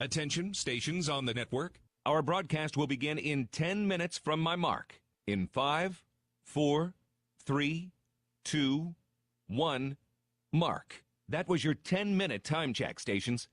Attention, stations on the network. Our broadcast will begin in 10 minutes from my mark. In 5, 4, 3, 2, 1, mark. That was your 10-minute time check, stations.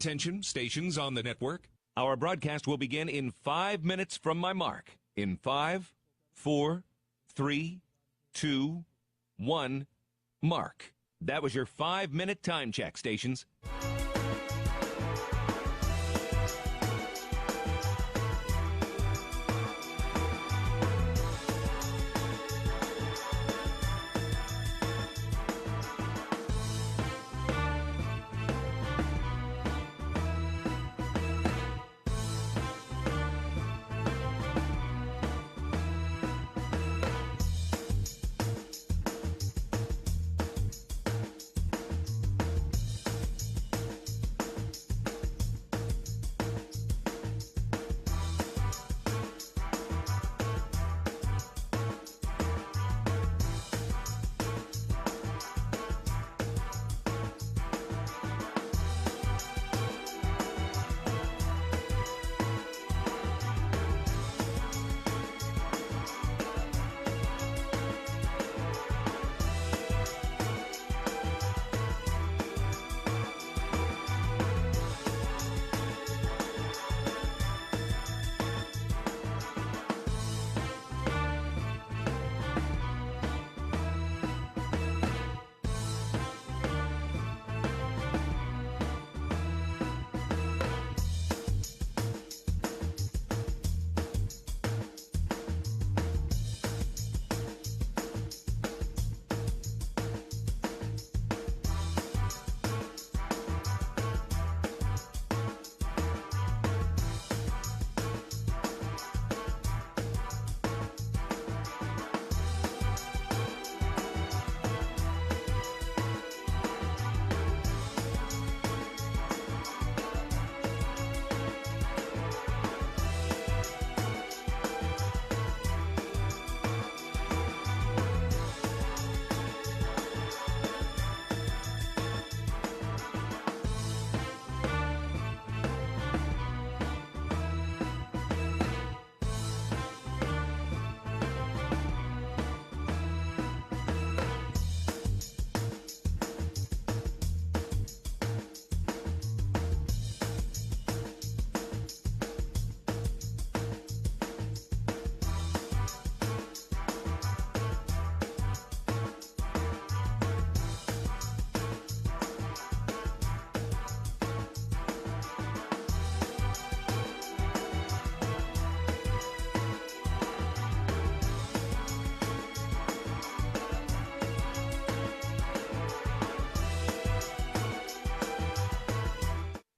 Attention, stations on the network. Our broadcast will begin in 5 minutes from my mark. In 5, 4, 3, 2, 1, mark. That was your 5-minute time check, stations.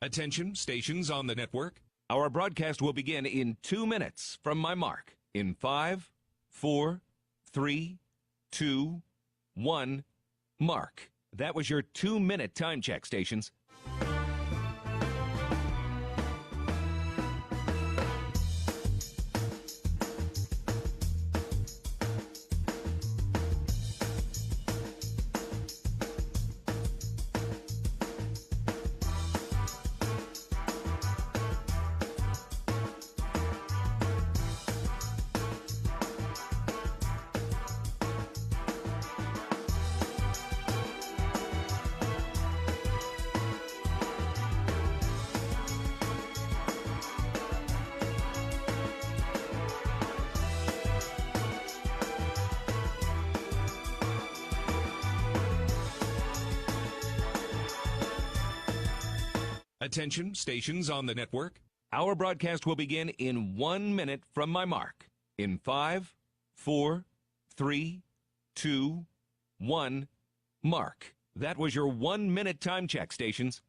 Attention, stations on the network. Our broadcast will begin in 2 minutes from my mark. In 5, 4, 3, 2, 1, mark. That was your 2-minute time check, stations. Attention, stations on the network. Our broadcast will begin in 1 minute from my mark. In 5, 4, 3, 2, 1, mark. That was your 1-minute time check, stations.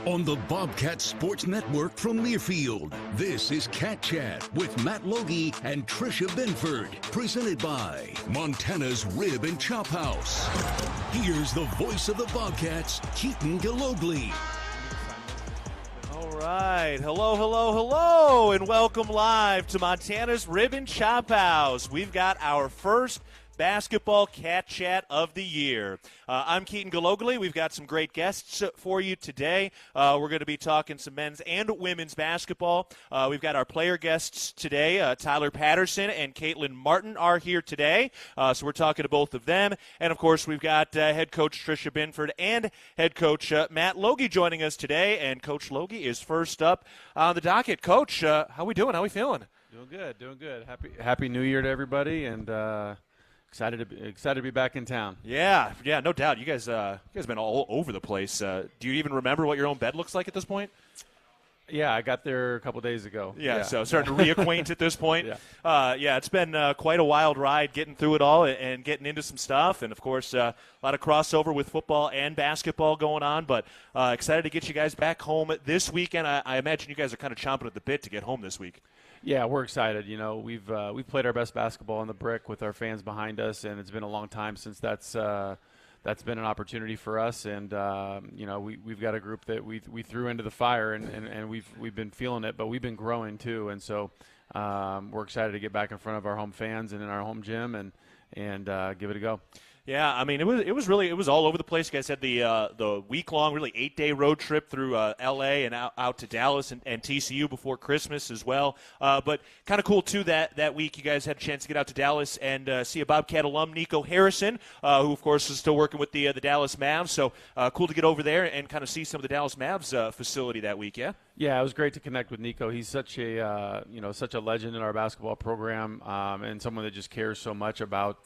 On the Bobcat Sports Network from Learfield, this is Cat Chat with Matt Logie and Tricia Binford, presented by Montana's Rib and Chop House. Here's the voice of the Bobcats, Keaton Gillogly. All right. Hello, and welcome live to Montana's Rib and Chop House. We've got our first basketball Cat Chat of the year. I'm Keaton Gillogly. We've got some great guests for you today. We're going to be talking some men's and women's basketball. We've got our player guests today. Tyler Patterson and Katelynn Martin are here today. So we're talking to both of them. And, of course, we've got head coach Tricia Binford and head coach Matt Logie joining us today. And Coach Logie is first up on the docket. Coach, how we doing? How we feeling? Doing good. Happy New Year to everybody, and excited to be back in town. Yeah, no doubt. You guys been all over the place. Do you even remember what your own bed looks like at this point? Yeah, I got there a couple days ago. Yeah, so starting to reacquaint at this point. Yeah. It's been quite a wild ride getting through it all and getting into some stuff. And, of course, a lot of crossover with football and basketball going on. But excited to get you guys back home this weekend. I imagine you guys are kind of chomping at the bit to get home this week. Yeah, we're excited. You know, we've played our best basketball on the brick with our fans behind us, and it's been a long time since that's been an opportunity for us. And we've got a group that we threw into the fire, and we've been feeling it, but we've been growing too. And so we're excited to get back in front of our home fans and in our home gym and give it a go. Yeah, I mean, it was all over the place. You guys had the week-long, really 8-day road trip through L.A. and out to Dallas and TCU before Christmas as well. But kind of cool, too, that week you guys had a chance to get out to Dallas and see a Bobcat alum, Nico Harrison, who, of course, is still working with the Dallas Mavs. So cool to get over there and kind of see some of the Dallas Mavs facility that week, yeah? Yeah, it was great to connect with Nico. He's such a legend in our basketball program and someone that just cares so much about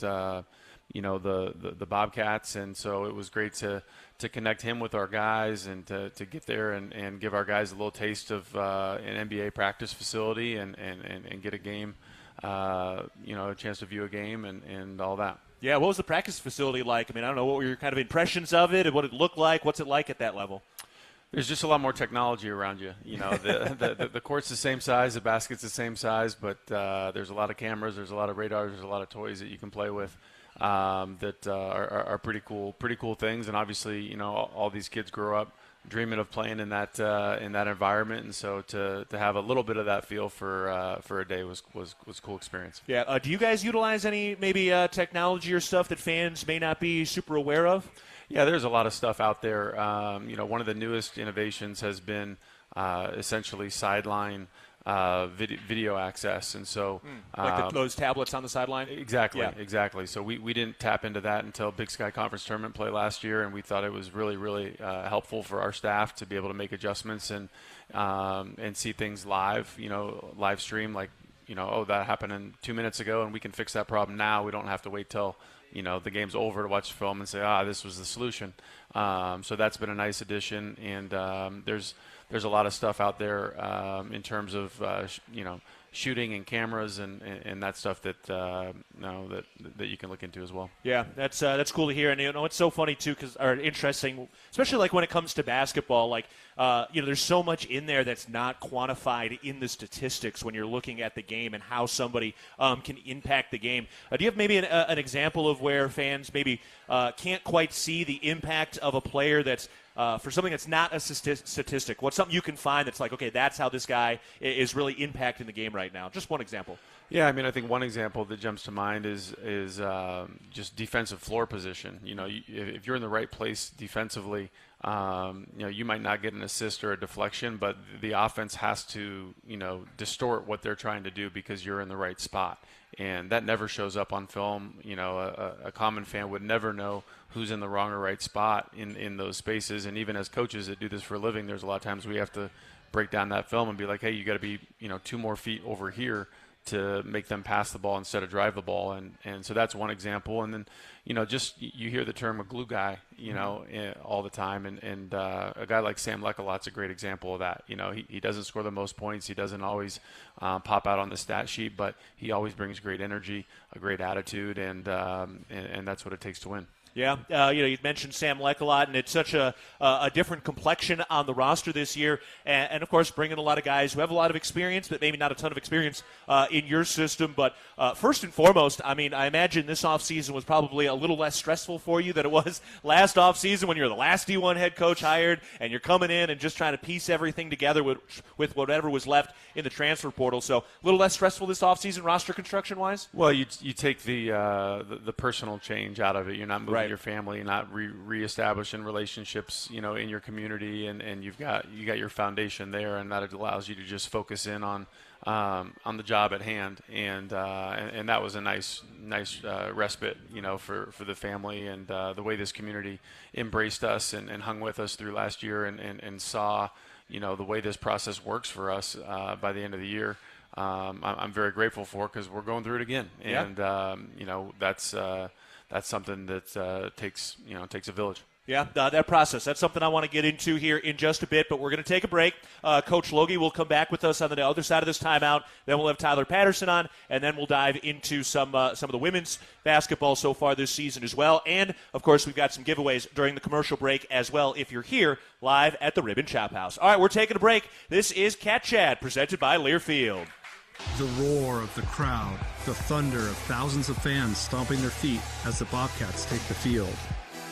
the Bobcats, and so it was great to connect him with our guys and to get there and give our guys a little taste of an NBA practice facility and get a game, a chance to view a game and all that. Yeah, what was the practice facility like? I mean, I don't know, what were your kind of impressions of it and what it looked like? What's it like at that level? There's just a lot more technology around you. You know, the court's the same size, the basket's the same size, but there's a lot of cameras, there's a lot of radars, there's a lot of toys that you can play with. That are pretty cool things, and obviously, all these kids grow up dreaming of playing in that environment, and so to have a little bit of that feel for a day was a cool experience. Yeah. Do you guys utilize any maybe technology or stuff that fans may not be super aware of? Yeah, there's a lot of stuff out there. One of the newest innovations has been essentially sideline video access, and so like those tablets on the sideline. Exactly. So we didn't tap into that until Big Sky Conference Tournament play last year, and we thought it was really helpful for our staff to be able to make adjustments and see things live stream, like that happened 2 minutes ago, and we can fix that problem now. We don't have to wait till the game's over to watch the film and say, this was the solution. So that's been a nice addition, and there's a lot of stuff out there in terms of shooting and cameras and that stuff that you can look into as well. Yeah, that's cool to hear. And it's so funny too, or interesting, especially like when it comes to basketball. Like there's so much in there that's not quantified in the statistics when you're looking at the game and how somebody can impact the game. Do you have maybe an example of where fans maybe can't quite see the impact of a player that's for something that's not a statistic? What's something you can find that's like, okay, that's how this guy is really impacting the game right now? Just one example. Yeah, I mean, I think one example that jumps to mind is just defensive floor position. If you're in the right place defensively, you might not get an assist or a deflection, but the offense has to, distort what they're trying to do because you're in the right spot. And that never shows up on film. A common fan would never know who's in the wrong or right spot in those spaces. And even as coaches that do this for a living, there's a lot of times we have to break down that film and be like, hey, you got to be, 2 more feet over here to make them pass the ball instead of drive the ball. And so that's one example. And then, just you hear the term a glue guy, all the time. And a guy like Sam Leckalot's a great example of that. He doesn't score the most points. He doesn't always pop out on the stat sheet, but he always brings great energy, a great attitude, and that's what it takes to win. Yeah, you mentioned Sam Leck a lot, and it's such a different complexion on the roster this year. And, of course, bringing a lot of guys who have a lot of experience, but maybe not a ton of experience in your system. But first and foremost, I imagine this offseason was probably a little less stressful for you than it was last offseason when you're the last D1 head coach hired, and you're coming in and just trying to piece everything together with whatever was left in the transfer portal. So a little less stressful this offseason, roster construction-wise? Well, you take the personal change out of it. You're not moving your family, you're not reestablishing relationships, in your community, and you got your foundation there, and that allows you to just focus in on the job at hand, and that was a nice respite, for the family, and the way this community embraced us and hung with us through last year, and saw, the way this process works for us by the end of the year. I'm very grateful for, because we're going through it again, and that's something that takes a village. Yeah, that process. That's something I want to get into here in just a bit, but we're going to take a break. Coach Logie will come back with us on the other side of this timeout. Then we'll have Tyler Patterson on, and then we'll dive into some of the women's basketball so far this season as well. And, of course, we've got some giveaways during the commercial break as well if you're here live at the Ribbon Chop House. All right, we're taking a break. This is Cat Chat presented by Learfield. The roar of the crowd, the thunder of thousands of fans stomping their feet as the Bobcats take the field.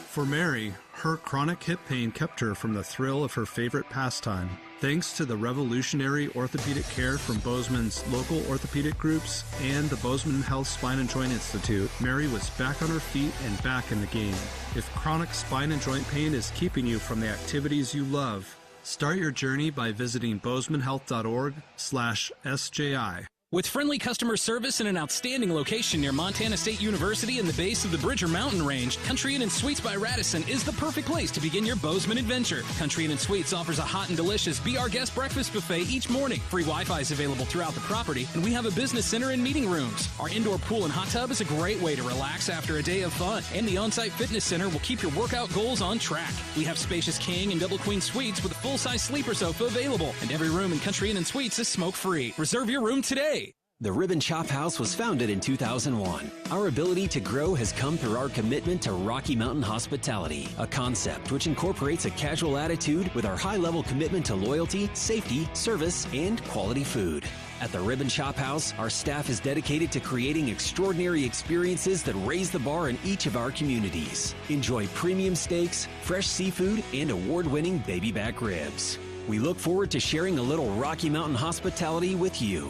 For Mary, her chronic hip pain kept her from the thrill of her favorite pastime. Thanks to the revolutionary orthopedic care from Bozeman's local orthopedic groups and the Bozeman Health Spine and Joint Institute, Mary was back on her feet and back in the game. If chronic spine and joint pain is keeping you from the activities you love, start your journey by visiting bozemanhealth.org/SJI. With friendly customer service and an outstanding location near Montana State University and the base of the Bridger Mountain Range, Country Inn & Suites by Radisson is the perfect place to begin your Bozeman adventure. Country Inn & Suites offers a hot and delicious Be Our Guest breakfast buffet each morning. Free Wi-Fi is available throughout the property, and we have a business center and meeting rooms. Our indoor pool and hot tub is a great way to relax after a day of fun, and the on-site fitness center will keep your workout goals on track. We have spacious king and double queen suites with a full-size sleeper sofa available, and every room in Country Inn & Suites is smoke-free. Reserve your room today. The Ribbon Chop House was founded in 2001. Our ability to grow has come through our commitment to Rocky Mountain hospitality, a concept which incorporates a casual attitude with our high-level commitment to loyalty, safety, service, and quality food. At the Ribbon Chop House, our staff is dedicated to creating extraordinary experiences that raise the bar in each of our communities. Enjoy premium steaks, fresh seafood, and award-winning baby back ribs. We look forward to sharing a little Rocky Mountain hospitality with you.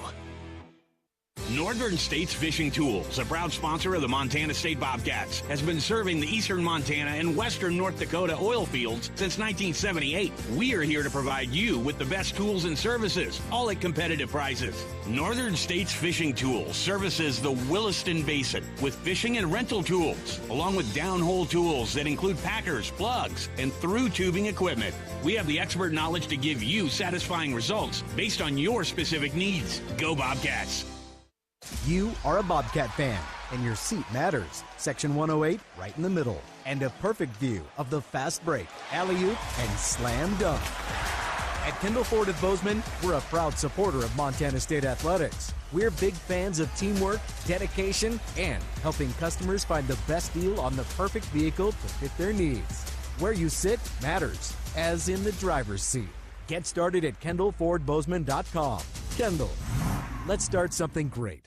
Northern States Fishing Tools, a proud sponsor of the Montana State Bobcats, has been serving the eastern Montana and western North Dakota oil fields since 1978. We are here to provide you with the best tools and services, all at competitive prices. Northern States Fishing Tools services the Williston Basin with fishing and rental tools, along with downhole tools that include packers, plugs, and through tubing equipment. We have the expert knowledge to give you satisfying results based on your specific needs. Go Bobcats! You are a Bobcat fan, and your seat matters. Section 108, right in the middle. And a perfect view of the fast break, alley-oop, and slam dunk. At Kendall Ford of Bozeman, we're a proud supporter of Montana State Athletics. We're big fans of teamwork, dedication, and helping customers find the best deal on the perfect vehicle to fit their needs. Where you sit matters, as in the driver's seat. Get started at KendallFordBozeman.com. Kendall, let's start something great.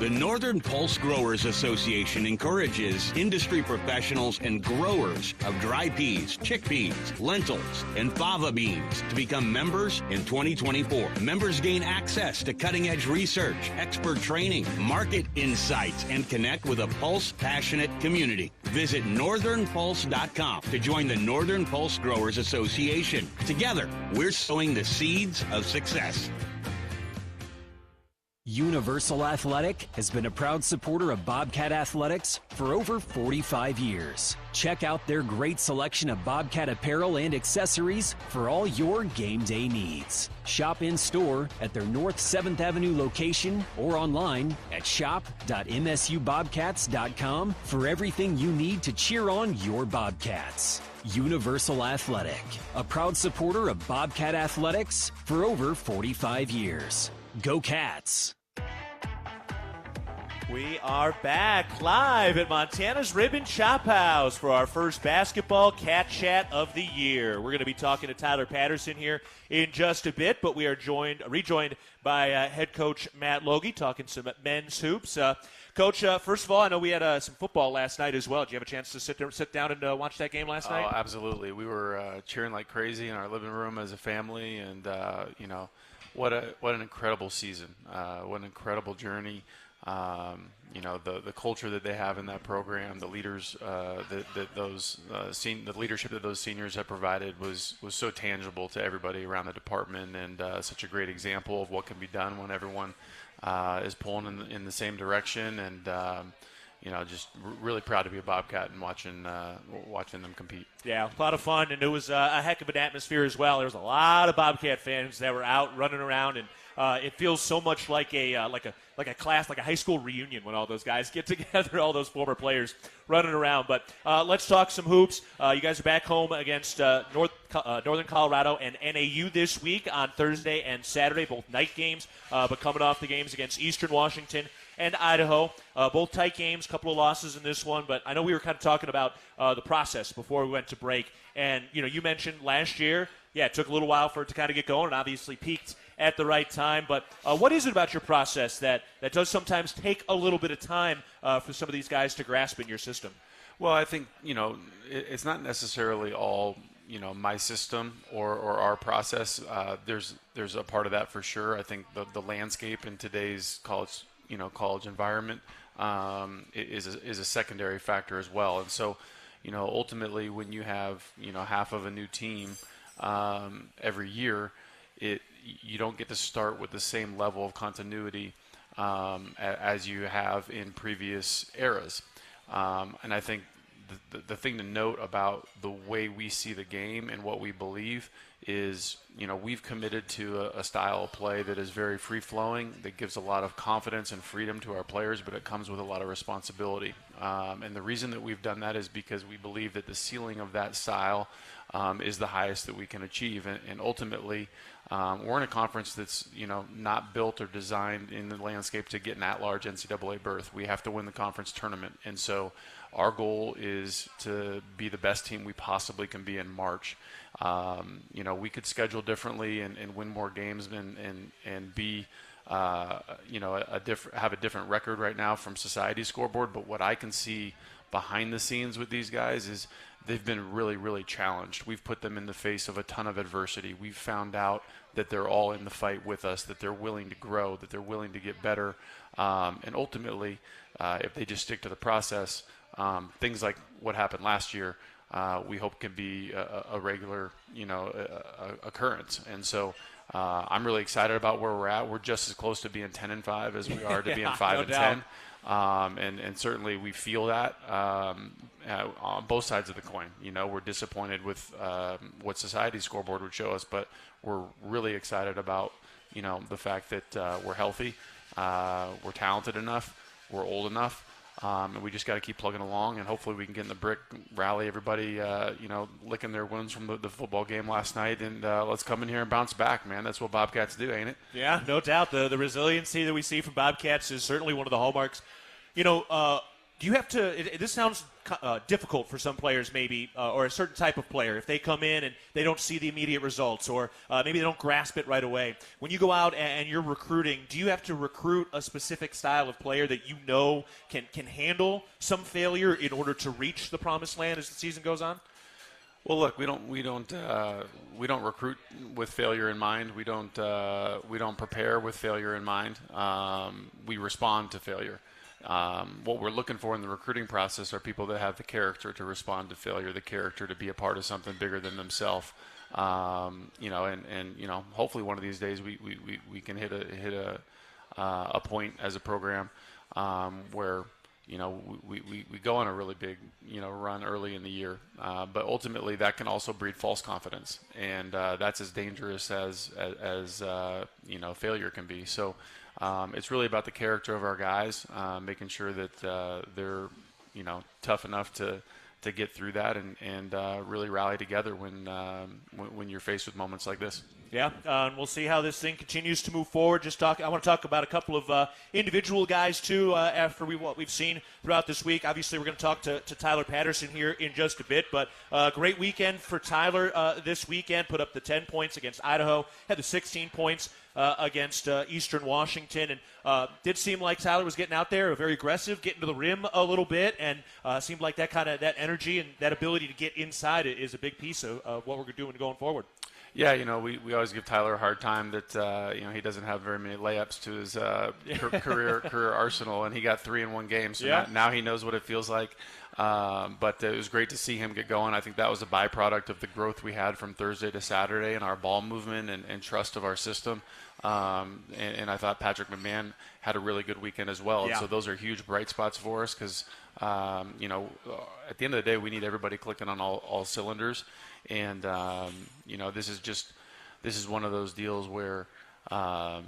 The Northern Pulse Growers Association encourages industry professionals and growers of dry peas, chickpeas, lentils, and fava beans to become members in 2024. Members gain access to cutting-edge research, expert training, market insights, and connect with a Pulse-passionate community. Visit northernpulse.com to join the Northern Pulse Growers Association. Together, we're sowing the seeds of success. Universal Athletic has been a proud supporter of Bobcat Athletics for over 45 years. Check out their great selection of Bobcat apparel and accessories for all your game day needs. Shop in store at their North 7th Avenue location or online at shop.msubobcats.com for everything you need to cheer on your Bobcats. Universal Athletic, a proud supporter of Bobcat Athletics for over 45 years. Go Cats! We are back live at Montana's Ribbon Chop House for our first basketball cat chat of the year. We're going to be talking to Tyler Patterson here in just a bit, but we are rejoined by head coach Matt Logie, talking some men's hoops. Coach, first of all, I know we had some football last night as well. Did you have a chance to sit down and watch that game last night? Oh, absolutely. We were cheering like crazy in our living room as a family, and what an incredible season, what an incredible journey. The culture that they have in that program, the leaders the leadership that those seniors have provided was so tangible to everybody around the department, and such a great example of what can be done when everyone is pulling in the same direction. And just really proud to be a Bobcat and watching them compete. Yeah, a lot of fun, and it was a heck of an atmosphere as well. There was a lot of Bobcat fans that were out running around, and it feels so much like a class, like a high school reunion when all those guys get together, all those former players running around. But let's talk some hoops. You guys are back home against Northern Colorado and NAU this week on Thursday and Saturday, both night games, but coming off the games against Eastern Washington and Idaho. Both tight games, couple of losses in this one, but I know we were kind of talking about the process before we went to break. And, you mentioned last year, it took a little while for it to kind of get going and obviously peaked at the right time. But what is it about your process that does sometimes take a little bit of time for some of these guys to grasp in your system? Well, I think, it's not necessarily all, my system or our process. There's a part of that for sure. I think the landscape in today's college environment is a secondary factor as well. And so, ultimately when you have, half of a new team every year, you don't get to start with the same level of continuity as you have in previous eras. And I think the thing to note about the way we see the game and what we believe is, we've committed to a style of play that is very free-flowing, that gives a lot of confidence and freedom to our players, but it comes with a lot of responsibility. And the reason that we've done that is because we believe that the ceiling of that style is the highest that we can achieve. And ultimately, we're in a conference that's, not built or designed in the landscape to get an at-large NCAA berth. We have to win the conference tournament. And so our goal is to be the best team we possibly can be in March. We could schedule differently and win more games and be, have a different record right now from Society's scoreboard. But what I can see behind the scenes with these guys is they've been really, really challenged. We've put them in the face of a ton of adversity. We've found out that they're all in the fight with us, that they're willing to grow, that they're willing to get better. And ultimately, if they just stick to the process, things like what happened last year, we hope can be a regular, occurrence. And so I'm really excited about where we're at. We're just as close to being 10-5 as we are to being 5-10. And certainly we feel that on both sides of the coin. We're disappointed with what Society's scoreboard would show us, but we're really excited about, the fact that we're healthy, we're talented enough, we're old enough, and we just got to keep plugging along, and hopefully we can get in the brick, rally everybody, licking their wounds from the football game last night, and let's come in here and bounce back, man. That's what Bobcats do, ain't it? Yeah, no doubt. The resiliency that we see from Bobcats is certainly one of the hallmarks. Do you have to – this sounds difficult for some players maybe, or a certain type of player. If they come in and they don't see the immediate results, or maybe they don't grasp it right away. When you go out and you're recruiting, do you have to recruit a specific style of player that can handle some failure in order to reach the promised land as the season goes on? Well, look, we don't recruit with failure in mind. We don't prepare with failure in mind. We respond to failure. What we're looking for in the recruiting process are people that have the character to respond to failure, the character to be a part of something bigger than themselves. Hopefully one of these days we can hit a point as a program where we go on a really big run early in the year, but ultimately that can also breed false confidence, and that's as dangerous as failure can be. So. It's really about the character of our guys, making sure that they're, tough enough to get through that and really rally together when you're faced with moments like this. Yeah, and we'll see how this thing continues to move forward. I want to talk about a couple of individual guys, too, after what we've seen throughout this week. Obviously, we're going to talk to Tyler Patterson here in just a bit, but great weekend for Tyler this weekend. Put up the 10 points against Idaho, had the 16 points against Eastern Washington, and did seem like Tyler was getting out there, very aggressive, getting to the rim a little bit, and seemed like that energy and that ability to get inside is a big piece of what we're doing going forward. Yeah, we always give Tyler a hard time that he doesn't have very many layups to his career arsenal, and he got 3 in one game. So now he knows what it feels like. But it was great to see him get going. I think that was a byproduct of the growth we had from Thursday to Saturday and our ball movement and trust of our system. And I thought Patrick McMahon had a really good weekend as well. Yeah. And so those are huge bright spots for us because, at the end of the day, we need everybody clicking on all cylinders. And, this is one of those deals where, our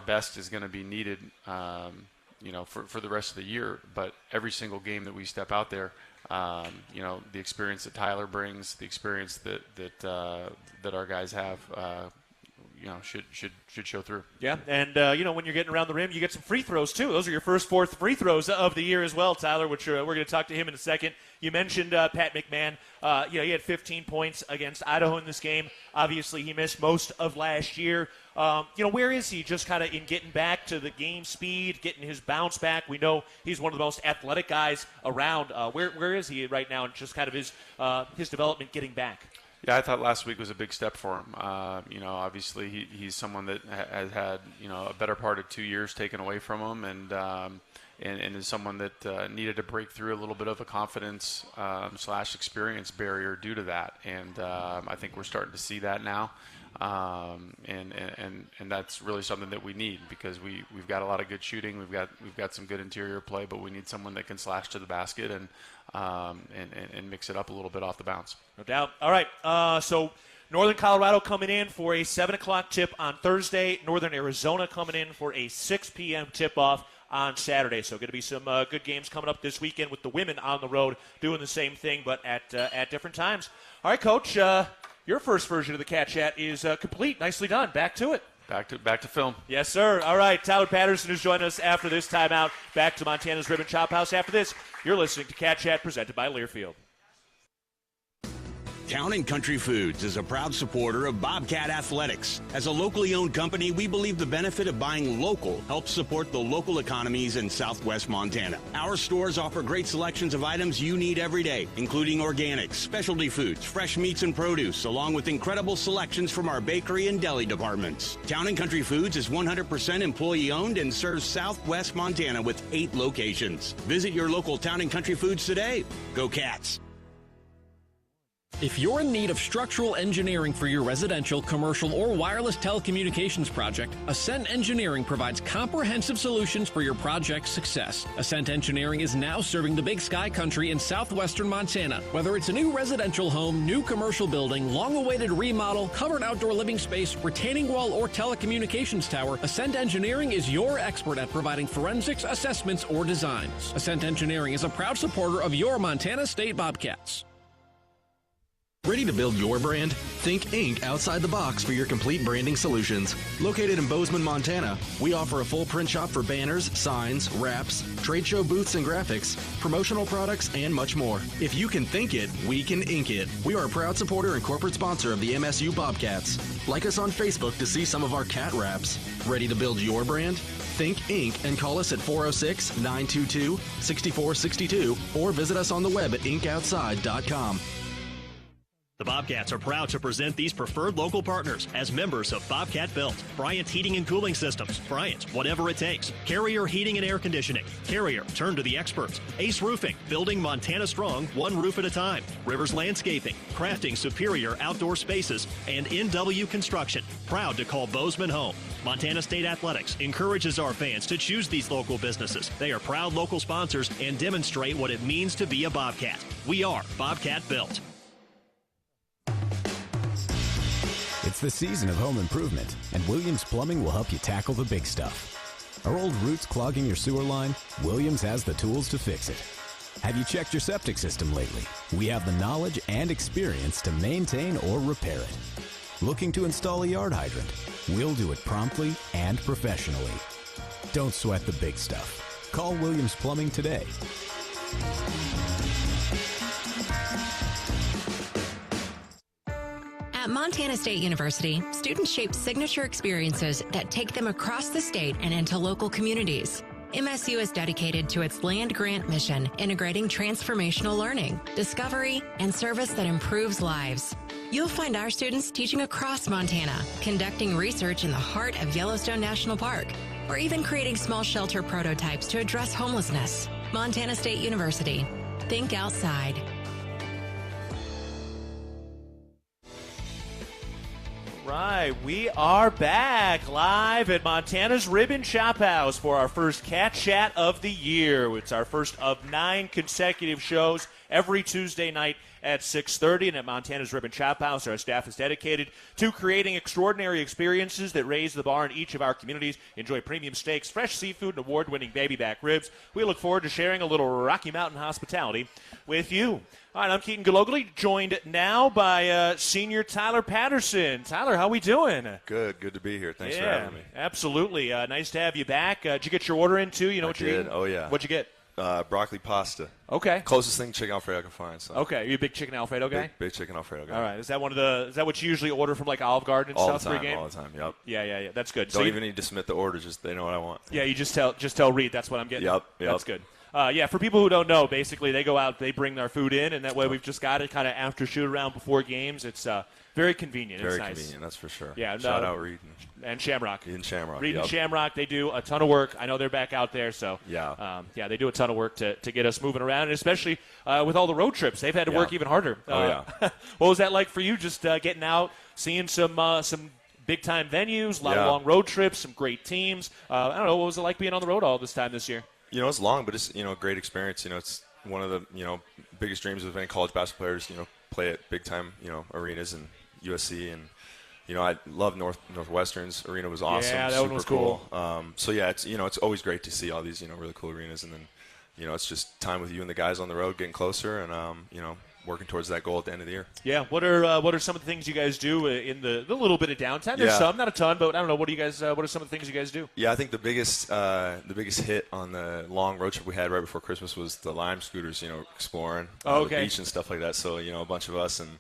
best is going to be needed, for the rest of the year. But every single game that we step out there, the experience that Tyler brings, the experience that our guys have, should show through. Yeah, and when you're getting around the rim, you get some free throws too. Those are your first 4 free throws of the year as well, Tyler, which we're going to talk to him in a second. You mentioned Pat McMahon. He had 15 points against Idaho in this game. Obviously, he missed most of last year. Where is he just kind of in getting back to the game speed, getting his bounce back? We know he's one of the most athletic guys around. Where is he right now and just kind of his development getting back? Yeah, I thought last week was a big step for him. Obviously he's someone that has had, a better part of 2 years taken away from him and is someone that needed to break through a little bit of a confidence / experience barrier due to that. And I think we're starting to see that now. And that's really something that we need because we've got a lot of good shooting. We've got some good interior play, but we need someone that can slash to the basket and mix it up a little bit off the bounce. No doubt. All right. So Northern Colorado coming in for a 7 o'clock tip on Thursday. Northern Arizona coming in for a 6 p.m. tip-off on Saturday. So going to be some good games coming up this weekend with the women on the road doing the same thing, but at different times. All right, Coach. Your first version of the Cat Chat is complete. Nicely done. Back to it. Back to film. Yes, sir. All right. Tyler Patterson is joining us after this timeout. Back to Montana's Rib and Chop House. After this, you're listening to Cat Chat presented by Learfield. Town & Country Foods is a proud supporter of Bobcat Athletics. As a locally owned company, we believe the benefit of buying local helps support the local economies in southwest Montana. Our stores offer great selections of items you need every day, including organics, specialty foods, fresh meats and produce, along with incredible selections from our bakery and deli departments. Town & Country Foods is 100% employee-owned and serves southwest Montana with 8 locations. Visit your local Town & Country Foods today. Go Cats! If you're in need of structural engineering for your residential, commercial, or wireless telecommunications project, Ascent Engineering provides comprehensive solutions for your project's success. Ascent Engineering is now serving the Big Sky Country in southwestern Montana. Whether it's a new residential home, new commercial building, long-awaited remodel, covered outdoor living space, retaining wall, or telecommunications tower, Ascent Engineering is your expert at providing forensics, assessments, or designs. Ascent Engineering is a proud supporter of your Montana State Bobcats. Ready to build your brand? Think Inc. outside the box for your complete branding solutions. Located in Bozeman, Montana, we offer a full print shop for banners, signs, wraps, trade show booths and graphics, promotional products, and much more. If you can think it, we can ink it. We are a proud supporter and corporate sponsor of the MSU Bobcats. Like us on Facebook to see some of our cat wraps. Ready to build your brand? Think Inc. and call us at 406-922-6462 or visit us on the web at inkoutside.com. The Bobcats are proud to present these preferred local partners as members of Bobcat Built, Bryant Heating and Cooling Systems, Bryant, whatever it takes, Carrier Heating and Air Conditioning, Carrier, turn to the experts, Ace Roofing, building Montana strong, one roof at a time, Rivers Landscaping, crafting superior outdoor spaces, and NW Construction, proud to call Bozeman home. Montana State Athletics encourages our fans to choose these local businesses. They are proud local sponsors and demonstrate what it means to be a Bobcat. We are Bobcat Built. It's the season of home improvement, and Williams Plumbing will help you tackle the big stuff. Are old roots clogging your sewer line? Williams has the tools to fix it. Have you checked your septic system lately? We have the knowledge and experience to maintain or repair it. Looking to install a yard hydrant? We'll do it promptly and professionally. Don't sweat the big stuff. Call Williams Plumbing today. At Montana State University, students shape signature experiences that take them across the state and into local communities. MSU is dedicated to its land-grant mission, integrating transformational learning, discovery, and service that improves lives. You'll find our students teaching across Montana, conducting research in the heart of Yellowstone National Park, or even creating small shelter prototypes to address homelessness. Montana State University. Think outside. Right, we are back live at Montana's Ribbon Chop House for our first Cat Chat of the year. It's our first of 9 consecutive shows every Tuesday night at 6:30. And at Montana's Ribbon Chop House, our staff is dedicated to creating extraordinary experiences that raise the bar in each of our communities. Enjoy premium steaks, fresh seafood, and award-winning baby back ribs. We look forward to sharing a little Rocky Mountain hospitality with you. All right, I'm Keaton Gillogly, joined now by senior Tyler Patterson. Tyler, how we doing? Good to be here. Thanks for having me. Absolutely. Nice to have you back. Did you get your order in, too? You know what you're eating? Oh, yeah. What'd you get? Broccoli pasta. Okay. Closest thing to chicken Alfredo I can find. So. Okay. Are you a big chicken Alfredo guy? Big chicken Alfredo guy. All right. Is that what you usually order from like Olive Garden and all stuff the time, pregame? all the time. Yep. Yeah. That's good. Don't even need to submit the order. Just they know what I want. Yeah. You just tell Reed that's what I'm getting. Yep. That's good. Yeah, for people who don't know, basically they go out, they bring their food in, and that way we've just got it kind of after shoot around before games. It's very convenient. Very it's nice. convenient, that's for sure. Yeah, Shout out Reed and Shamrock. Reed and Shamrock. Reed and Shamrock, they do a ton of work. I know they're back out there, so yeah, they do a ton of work to get us moving around, and especially with all the road trips, they've had to work even harder. What was that like for you? Just getting out, seeing some big time venues, a lot of long road trips, some great teams. I don't know, what was it like being on the road all this time this year? It's long, but it's a great experience. It's one of the biggest dreams of any college basketball players. Play at big time arenas and USC, and I love Northwestern's arena was awesome. Yeah, that super one was cool. So yeah, it's always great to see all these really cool arenas, and then it's just time with you and the guys on the road getting closer, and working towards that goal at the end of the year. Yeah. What are some of the things you guys do in the little bit of downtime? There's some, not a ton, but I don't know. What are some of the things you guys do? Yeah, I think the biggest hit on the long road trip we had right before Christmas was the Lime scooters. Exploring the beach and stuff like that. So a bunch of us and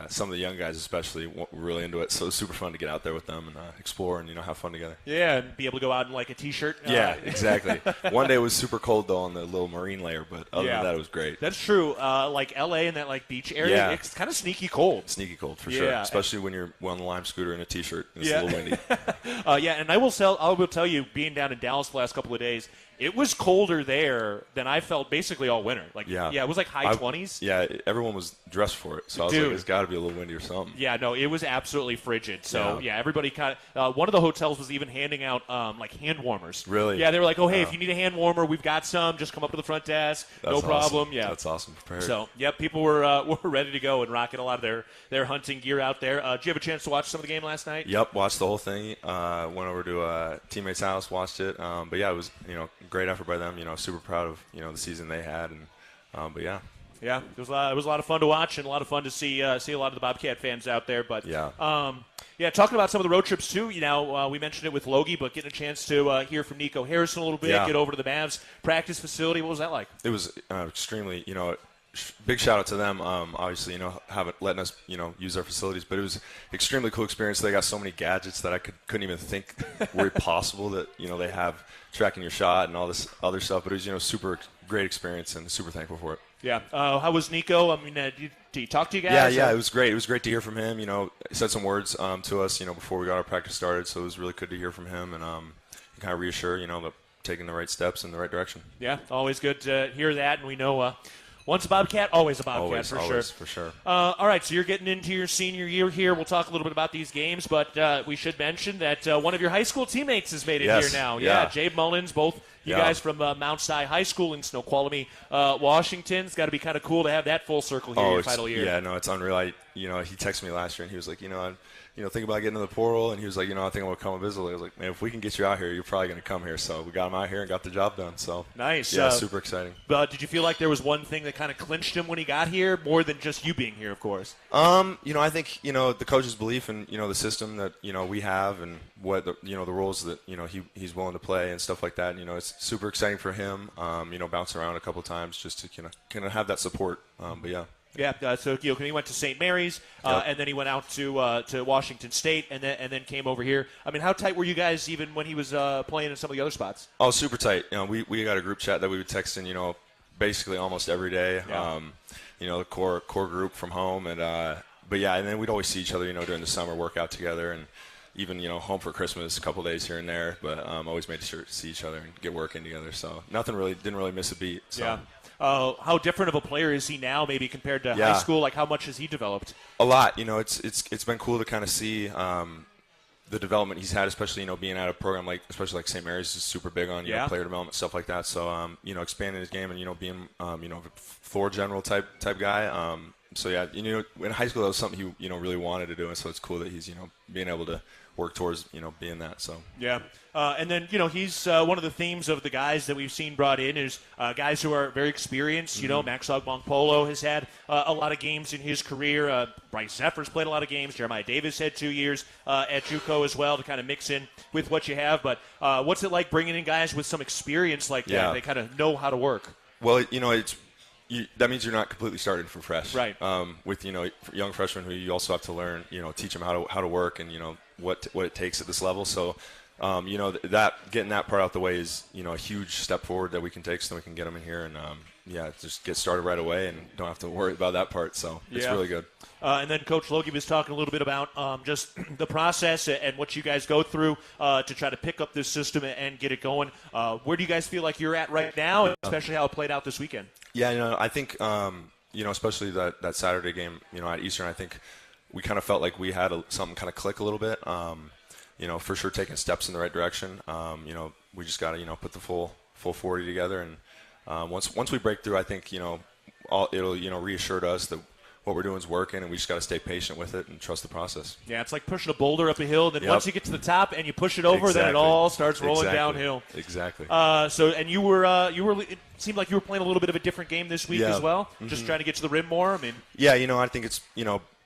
some of the young guys especially were really into it. So it was super fun to get out there with them and explore and have fun together. Yeah, and be able to go out in like a t-shirt. Yeah, exactly. One day it was super cold though on the little marine layer, but other than that it was great. That's true. Like LA and that like beach area, it's kind of sneaky cold. Sneaky cold for sure, especially when you're on the Lime scooter in a t-shirt. It's a little windy. And I will tell you, being down in Dallas the last couple of days, it was colder there than I felt basically all winter. It was like high 20s. Yeah, everyone was dressed for it. So I was like, it's got to be a little windy or something. Yeah, no, it was absolutely frigid. So, everybody kind of one of the hotels was even handing out like hand warmers. Really? Yeah, they were like, oh, hey, if you need a hand warmer, we've got some. Just come up to the front desk. That's no problem. Awesome. Yeah. That's awesome. Prepared. So, people were ready to go and rocking a lot of their hunting gear out there. Did you have a chance to watch some of the game last night? Yep, watched the whole thing. Went over to a teammate's house, watched it. But yeah, it was great effort by them. Super proud of the season they had, and but yeah. Yeah, it was a lot of fun to watch and a lot of fun to see a lot of the Bobcat fans out there. But talking about some of the road trips too. We mentioned it with Logie, but getting a chance to hear from Nico Harrison a little bit, get over to the Mavs practice facility. What was that like? It was extremely, big shout out to them. Obviously, letting us, use our facilities, but it was extremely cool experience. They got so many gadgets that I couldn't even think were possible that, they have tracking your shot and all this other stuff. But it was, super great experience and super thankful for it. Yeah. How was Nico? I mean, did he talk to you guys? Yeah, it was great. It was great to hear from him. He said some words to us, before we got our practice started. So it was really good to hear from him and kind of reassure, that taking the right steps in the right direction. Yeah, always good to hear that. And we know once a Bobcat, always a Bobcat, for sure. All right, so you're getting into your senior year here. We'll talk a little bit about these games, but we should mention that one of your high school teammates has made it here now. Yeah, Jabe Mullins, both you guys from Mount Si High School in Snoqualmie, Washington. It's got to be kind of cool to have that full circle here your final year. Yeah, no, it's unreal. He texted me last year, and he was like, thinking about getting in the portal, and he was like, I think I'm going to come visit. I was like, man, if we can get you out here, you're probably going to come here. So we got him out here and got the job done. So nice. Yeah, super exciting. But did you feel like there was one thing that kind of clinched him when he got here, more than just you being here, of course? I think, the coach's belief in, the system that, we have and what, the roles that, he's willing to play and stuff like that. It's super exciting for him, bouncing around a couple of times just to kind of have that support. But yeah. Yeah, so he went to St. Mary's, and then he went out to Washington State, and then came over here. I mean, how tight were you guys even when he was playing in some of the other spots? Oh, super tight. We got a group chat that we would text in, basically almost every day. Yeah. The core group from home, and but yeah, and then we'd always see each other, during the summer, work out together, and even home for Christmas a couple days here and there. But always made sure to see each other and get working together. So didn't really miss a beat. So. Yeah. How different of a player is he now, maybe compared to high school? Like, how much has he developed? A lot. It's been cool to kind of see the development he's had, especially being at a program especially like St. Mary's is super big on player development, stuff like that. So expanding his game and being a floor general type guy. So yeah, in high school that was something he really wanted to do, and so it's cool that he's being able to work towards being that. So yeah, and then he's one of the themes of the guys that we've seen brought in is guys who are very experienced. Max Ogbonkpolo has had a lot of games in his career. Bryce Zephyr's played a lot of games. Jeremiah Davis had 2 years at JUCO as well to kind of mix in with what you have. But what's it like bringing in guys with some experience like that? They kind of know how to work. Well, that means you're not completely starting from fresh, right? With young freshmen who you also have to learn, teach them how to work and what it takes at this level. So, that getting that part out the way is a huge step forward that we can take, so we can get them in here and just get started right away and don't have to worry about that part. So it's really good. And then Coach Logie was talking a little bit about just the process and what you guys go through to try to pick up this system and get it going. Where do you guys feel like you're at right now, especially how it played out this weekend? Yeah, I think, especially that Saturday game, at Eastern, I think we kind of felt like we had something kind of click a little bit. For sure taking steps in the right direction. We just got to, put the full 40 together. And once we break through, I think, it'll, reassure us that what we're doing is working, and we just got to stay patient with it and trust the process. Yeah, it's like pushing a boulder up a hill. Then once you get to the top and you push it over, then it all starts rolling downhill. Exactly. And you were. It seemed like you were playing a little bit of a different game this week as well. Mm-hmm. Just trying to get to the rim more. I mean. Yeah, I think it's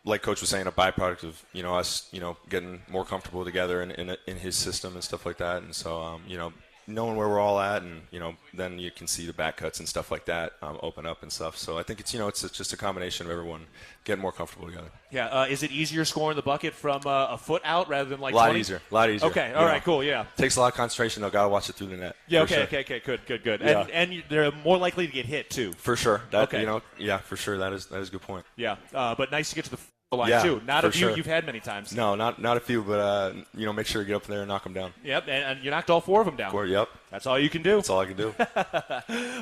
like Coach was saying, a byproduct of us getting more comfortable together in his system and stuff like that. And so knowing where we're all at, and then you can see the back cuts and stuff like that open up and stuff. So I think it's it's just a combination of everyone getting more comfortable together. Yeah, is it easier scoring the bucket from a foot out rather than like a lot 20? easier? Okay, all right, cool, yeah. Takes a lot of concentration though. Got to watch it through the net. Yeah, okay, good. Yeah. And they're more likely to get hit too. For sure. Yeah, for sure. That is a good point. Yeah, but nice to get to the line too. Not a few you've had many times. No, not a few, but make sure you get up there and knock them down. Yep, and you knocked all 4 of them down. Yep. That's all you can do. That's all I can do.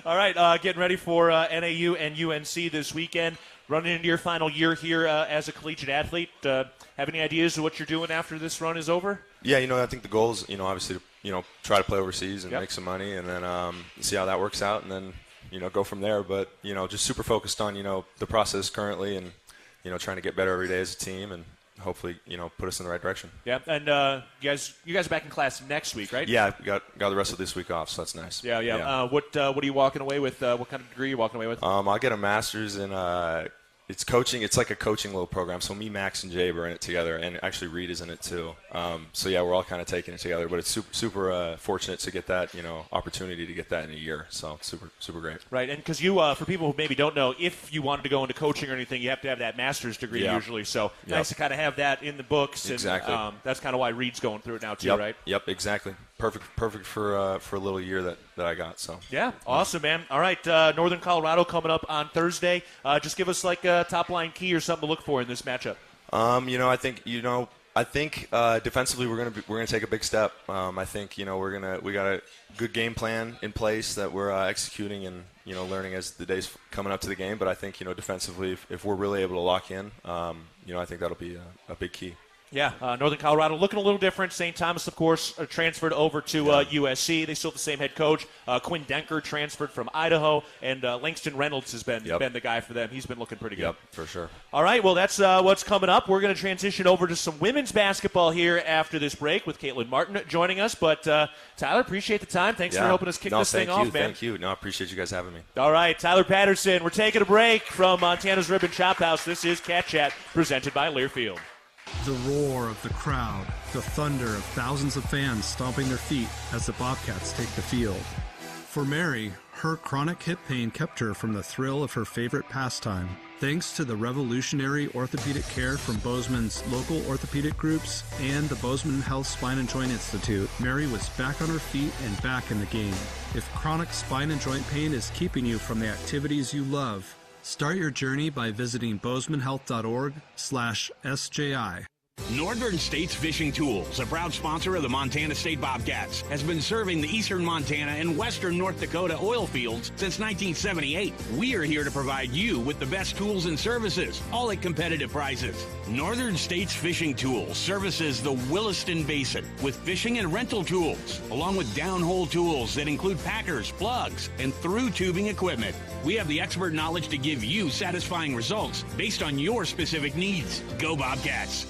All right, getting ready for NAU and UNC this weekend. Running into your final year here as a collegiate athlete. Have any ideas of what you're doing after this run is over? Yeah, I think the goal is, obviously, to try to play overseas and make some money, and then see how that works out, and then, go from there. But, just super focused on, the process currently, and, trying to get better every day as a team, and hopefully, put us in the right direction. Yeah, and you guys are back in class next week, right? Yeah, we got the rest of this week off, so that's nice. Yeah. What are you walking away with? What kind of degree are you walking away with? I'll get a master's in it's coaching. It's like a coaching little program. So me, Max, and Jabe are in it together, and actually Reed is in it too. So yeah, we're all kind of taking it together. But it's super fortunate to get that opportunity to get that in a year. So super great. Right, and because you, for people who maybe don't know, if you wanted to go into coaching or anything, you have to have that master's degree usually. So nice to kind of have that in the books. Exactly. And that's kind of why Reed's going through it now too, right? Yep, exactly. Perfect for a little year that I got. So yeah, awesome, man. All right, Northern Colorado coming up on Thursday. Just give us like a top line key or something to look for in this matchup. I think defensively we're gonna take a big step. I think we got a good game plan in place that we're executing and learning as the days coming up to the game. But I think defensively, if we're really able to lock in, I think that'll be a big key. Yeah, Northern Colorado looking a little different. St. Thomas, of course, transferred over to USC. They still have the same head coach. Quinn Denker transferred from Idaho, and Langston Reynolds has been the guy for them. He's been looking pretty good. Yep, for sure. All right, well, that's what's coming up. We're going to transition over to some women's basketball here after this break with Katelynn Martin joining us. But, Tyler, appreciate the time. Thanks for helping us kick this thing off, man. Thank you. No, I appreciate you guys having me. All right, Tyler Patterson, we're taking a break from Montana's Rib and Chop House. This is Cat Chat, presented by Learfield. The roar of the crowd, the thunder of thousands of fans stomping their feet as the Bobcats take the field. For Mary, her chronic hip pain kept her from the thrill of her favorite pastime. Thanks to the revolutionary orthopedic care from Bozeman's local orthopedic groups and the Bozeman Health Spine and Joint Institute, Mary was back on her feet and back in the game. If chronic spine and joint pain is keeping you from the activities you love, start your journey by visiting bozemanhealth.org/SJI. Northern States Fishing Tools, a proud sponsor of the Montana State Bobcats, has been serving the eastern Montana and western North Dakota oil fields since 1978. We are here to provide you with the best tools and services, all at competitive prices. Northern States Fishing Tools services the Williston Basin with fishing and rental tools, along with downhole tools that include packers, plugs, and through tubing equipment. We have the expert knowledge to give you satisfying results based on your specific needs. Go Bobcats!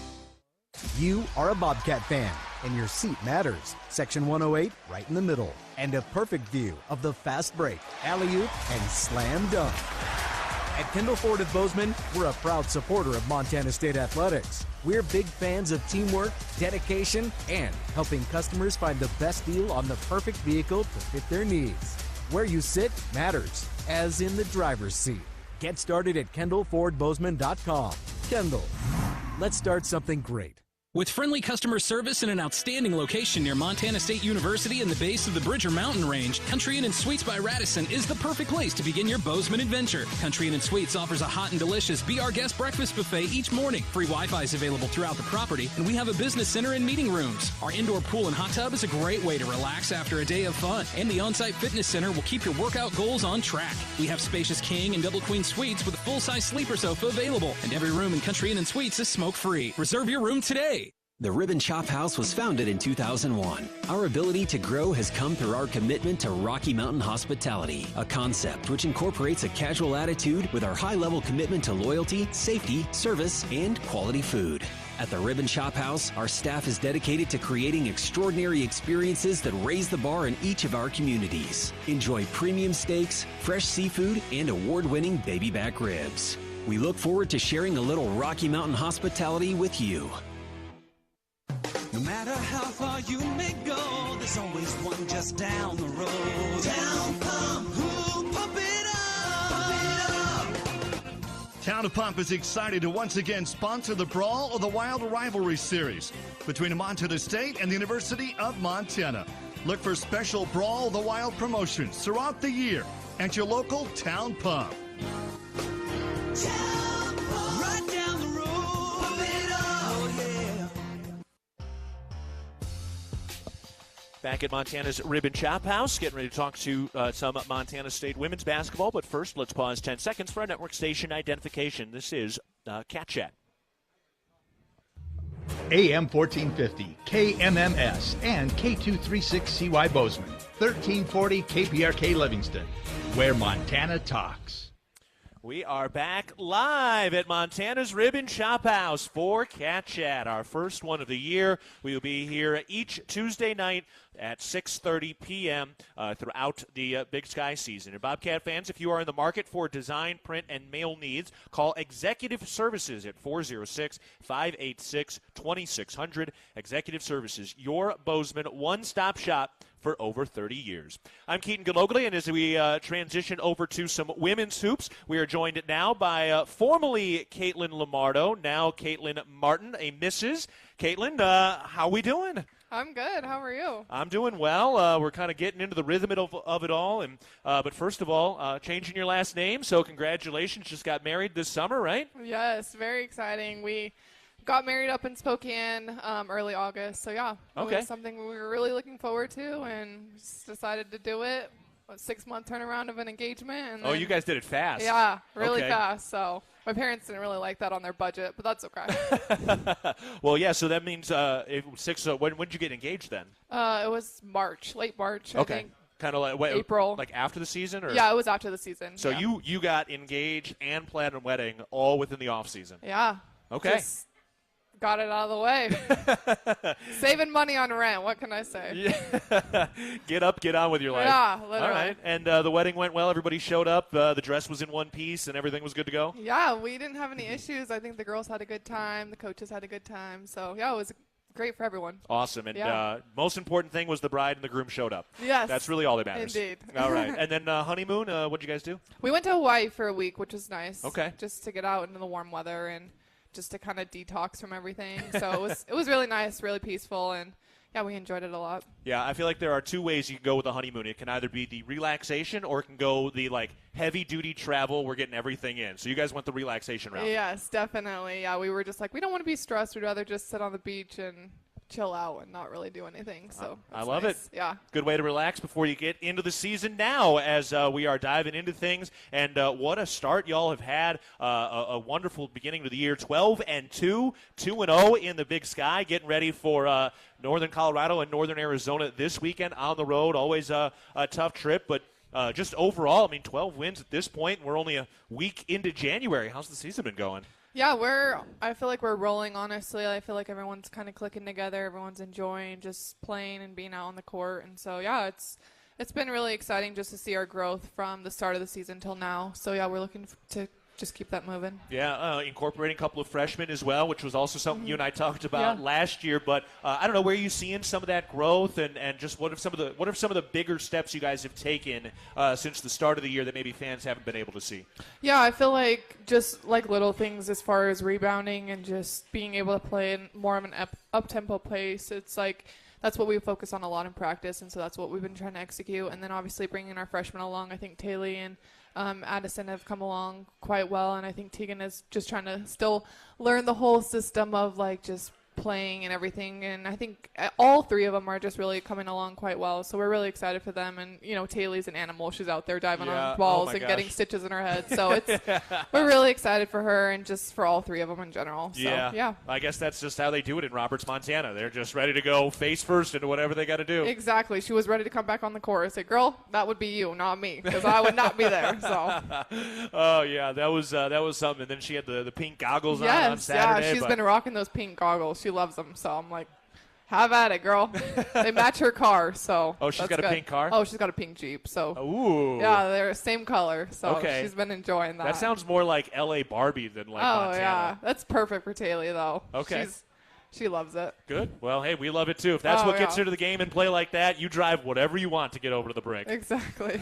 You are a Bobcat fan, and your seat matters. Section 108, right in the middle. And a perfect view of the fast break, alley-oop, and slam dunk. At Kendall Ford of Bozeman, we're a proud supporter of Montana State Athletics. We're big fans of teamwork, dedication, and helping customers find the best deal on the perfect vehicle to fit their needs. Where you sit matters, as in the driver's seat. Get started at KendallFordBozeman.com. Kendall, let's start something great. With friendly customer service and an outstanding location near Montana State University and the base of the Bridger Mountain Range, Country Inn & Suites by Radisson is the perfect place to begin your Bozeman adventure. Country Inn & Suites offers a hot and delicious Be Our Guest breakfast buffet each morning. Free Wi-Fi is available throughout the property, and we have a business center and meeting rooms. Our indoor pool and hot tub is a great way to relax after a day of fun, and the on-site fitness center will keep your workout goals on track. We have spacious king and double queen suites with a full-size sleeper sofa available, and every room in Country Inn & Suites is smoke-free. Reserve your room today. The Rib and Chop House was founded in 2001. Our ability to grow has come through our commitment to Rocky Mountain hospitality, a concept which incorporates a casual attitude with our high-level commitment to loyalty, safety, service, and quality food. At the Rib and Chop House, our staff is dedicated to creating extraordinary experiences that raise the bar in each of our communities. Enjoy premium steaks, fresh seafood, and award-winning baby back ribs. We look forward to sharing a little Rocky Mountain hospitality with you. No matter how far you may go, there's always one just down the road. Town Pump, who'll pump it up? Town of Pump is excited to once again sponsor the Brawl of the Wild Rivalry Series between Montana State and the University of Montana. Look for special Brawl of the Wild promotions throughout the year at your local Town Pump. Town Pump, right down the road. Pump it up. Oh, yeah. Back at Montana's Rib and Chop House, getting ready to talk to some Montana State women's basketball. But first, let's pause 10 seconds for our network station identification. This is Cat Chat. AM 1450, KMMS, and K236CY Bozeman, 1340 KPRK Livingston, where Montana talks. We are back live at Montana's Rib and Chop House for Cat Chat, our first one of the year. We will be here each Tuesday night at 6:30 p.m. Throughout the Big Sky season. And Bobcat fans, if you are in the market for design, print, and mail needs, call Executive Services at 406-586-2600. Executive Services, your Bozeman one-stop shop for over 30 years. I'm Keaton Gillogly, and as we transition over to some women's hoops, we are joined now by formerly Katelynn Lamardo, now Katelynn Martin, a Mrs. Katelynn, how we doing? I'm good. How are you? I'm doing well. We're kind of getting into the rhythm of it all. And but first of all, changing your last name, so congratulations. Just got married this summer, right? Yes, very exciting. We got married up in Spokane early August. So, yeah, it okay. was something we were really looking forward to and just decided to do it. 6-month turnaround of an engagement. And oh, you guys did it fast. Yeah, really okay. fast. So my parents didn't really like that on their budget, but that's okay. Well, yeah, so that means when did you get engaged then? It was March, late March, Okay. I think. Kind of like April. Like after the season? Or? Yeah, it was after the season. So yeah. you got engaged and planned a wedding all within the off season. Yeah. Okay. Just got it out of the way. Saving money on rent. What can I say? Yeah. Get on with your life. Yeah, literally. All right. And the wedding went well. Everybody showed up. The dress was in one piece, and everything was good to go. Yeah, we didn't have any issues. I think the girls had a good time. The coaches had a good time. So yeah, it was great for everyone. Awesome. And yeah. Most important thing was the bride and the groom showed up. Yes. That's really all that matters. Indeed. All right. And then honeymoon, what did you guys do? We went to Hawaii for a week, which was nice. Okay. Just to get out into the warm weather and just to kind of detox from everything. So it was really nice, really peaceful, and yeah, we enjoyed it a lot. Yeah, I feel like there are two ways you can go with a honeymoon. It can either be the relaxation or it can go the heavy-duty travel. We're getting everything in. So you guys went the relaxation route. Yes, definitely. Yeah, we were just like, we don't want to be stressed. We'd rather just sit on the beach and chill out and not really do anything. So I love nice. it. Yeah. Good way to relax before you get into the season now as we are diving into things. And what a start y'all have had. A wonderful beginning to the year. 12-2, 2-0 in the Big Sky. Getting ready for Northern Colorado and Northern Arizona this weekend on the road. Always a tough trip, but just overall, 12 wins at this point. We're only a week into January. How's the season been going? Yeah, I feel like we're rolling, honestly. I feel like everyone's kind of clicking together. Everyone's enjoying just playing and being out on the court. And so, yeah, it's been really exciting just to see our growth from the start of the season till now. So, yeah, we're looking to just keep that moving. Yeah, incorporating a couple of freshmen as well, which was also something you and I talked about Yeah. last year. But I don't know, where are you seeing some of that growth, and just what are some of the bigger steps you guys have taken since the start of the year that maybe fans haven't been able to see? Yeah, I feel like just like little things as far as rebounding and just being able to play in more of an up-tempo pace. It's like that's what we focus on a lot in practice, and so that's what we've been trying to execute. And then obviously bringing our freshmen along, I think Katelynn and Addison have come along quite well, and I think Tegan is just trying to still learn the whole system of just playing and everything, and I think all three of them are just really coming along quite well, so we're really excited for them. And Taylor's an animal. She's out there diving on balls and getting stitches in her head, so we're really excited for her and just for all three of them in general. So, yeah. I guess that's just how they do it in Roberts, Montana. They're just ready to go face first into whatever they got to do. Exactly. She was ready to come back on the court. I said, girl, that would be you, not me, because I would not be there. So. Oh yeah, that was something. And then she had the pink goggles on Saturday. Yeah, she's been rocking those pink goggles. She loves them, so I'm like, have at it, girl. They match her car, so. Oh, she's got good. a pink car? Oh, she's got a pink Jeep, so. Ooh. Yeah, they're same color, so okay. She's been enjoying that. That sounds more like L.A. Barbie than Montana. Oh, yeah. That's perfect for Taylor, though. Okay. She loves it. Good. Well, hey, we love it, too. If that's what gets her to the game and play like that, you drive whatever you want to get over to the brink. Exactly.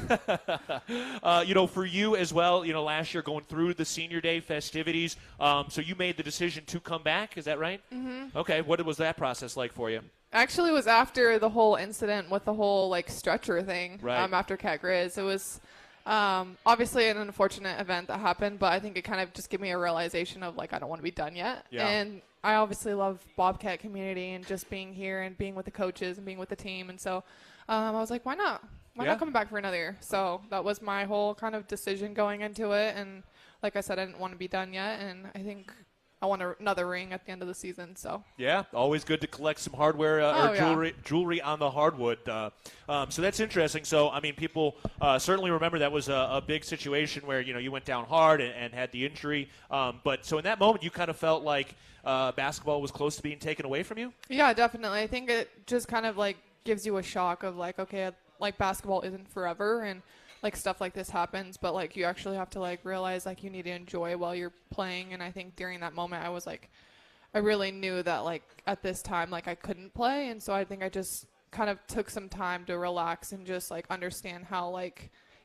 For you as well, last year going through the senior day festivities, so you made the decision to come back. Is that right? Mm-hmm. Okay. What was that process like for you? Actually, it was after the whole incident with the whole, stretcher thing. Right. After Cat Grizz. It was obviously an unfortunate event that happened, but I think it kind of just gave me a realization of, I don't want to be done yet. Yeah. And I obviously love Bobcat community and just being here and being with the coaches and being with the team. And so I was like, why not? Why not come back for another year? So that was my whole kind of decision going into it. And like I said, I didn't want to be done yet. And I think I want another ring at the end of the season. So yeah, always good to collect some hardware or jewelry on the hardwood. So that's interesting. So people certainly remember that was a big situation where you went down hard and had the injury. But so in that moment, you kind of felt like basketball was close to being taken away from you. Yeah, definitely. I think it just kind of gives you a shock of okay, basketball isn't forever and. Stuff like this happens, but you actually have to realize you need to enjoy while you're playing. And I think during that moment I was I really knew that at this time I couldn't play, and so I think I just kind of took some time to relax and just understand how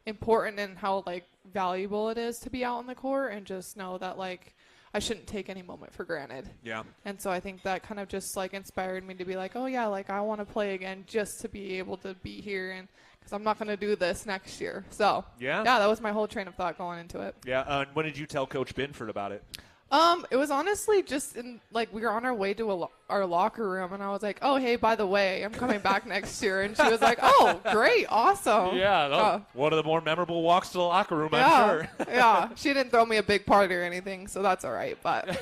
important and how valuable it is to be out on the court, and just know that I shouldn't take any moment for granted. Yeah. And so I think that kind of just inspired me to be oh yeah, I want to play again just to be able to be here, and because I'm not going to do this next year. So yeah, that was my whole train of thought going into it. Yeah. When did you tell Coach Binford about it? It was honestly just we were on our way to our locker room, and I was like, "Oh, hey, by the way, I'm coming back next year." And she was like, "Oh, great, awesome." Yeah, one of the more memorable walks to the locker room, I'm sure. Yeah, she didn't throw me a big party or anything, so that's all right. But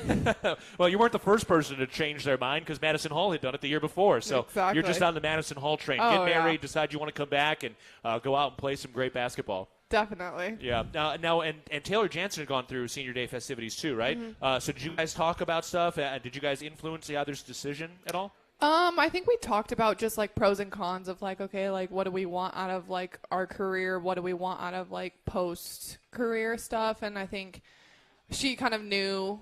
well, you weren't the first person to change their mind because Madison Hall had done it the year before. So exactly. You're just on the Madison Hall train. Get married, decide you want to come back, and go out and play some great basketball. Definitely. Yeah. Now, and Taylor Jansen had gone through senior day festivities too, right? Mm-hmm. So did you guys talk about stuff? Did you guys influence the other's decision at all? I think we talked about just like pros and cons of like, okay, like what do we want out of like our career? What do we want out of like post-career stuff? And I think she kind of knew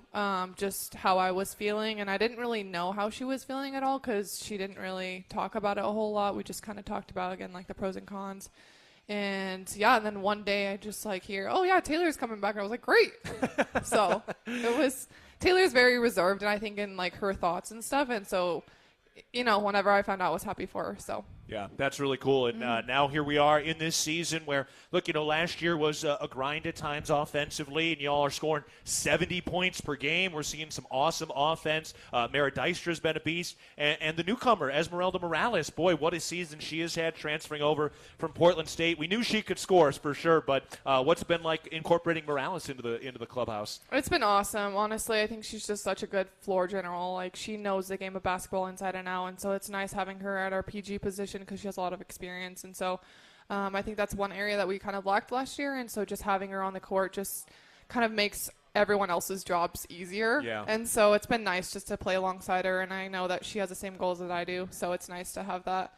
just how I was feeling, and I didn't really know how she was feeling at all because she didn't really talk about it a whole lot. We just kind of talked about, again, like the pros and cons. And yeah, and then one day I just like hear, oh yeah, Taylor's coming back. And I was like, great. So Taylor's very reserved, and I think in like her thoughts and stuff. And so, whenever I found out, I was happy for her. So. Yeah, that's really cool. And now here we are in this season where, look, last year was a grind at times offensively, and y'all are scoring 70 points per game. We're seeing some awesome offense. Mara Dystra's been a beast. And the newcomer, Esmeralda Morales, boy, what a season she has had transferring over from Portland State. We knew she could score for sure, but what's it been like incorporating Morales into the clubhouse? It's been awesome. Honestly, I think she's just such a good floor general. Like, she knows the game of basketball inside and out, and so it's nice having her at our PG position because she has a lot of experience. And so I think that's one area that we kind of lacked last year, and so just having her on the court just kind of makes everyone else's jobs easier. Yeah. And so it's been nice just to play alongside her, and I know that she has the same goals that I do, so it's nice to have that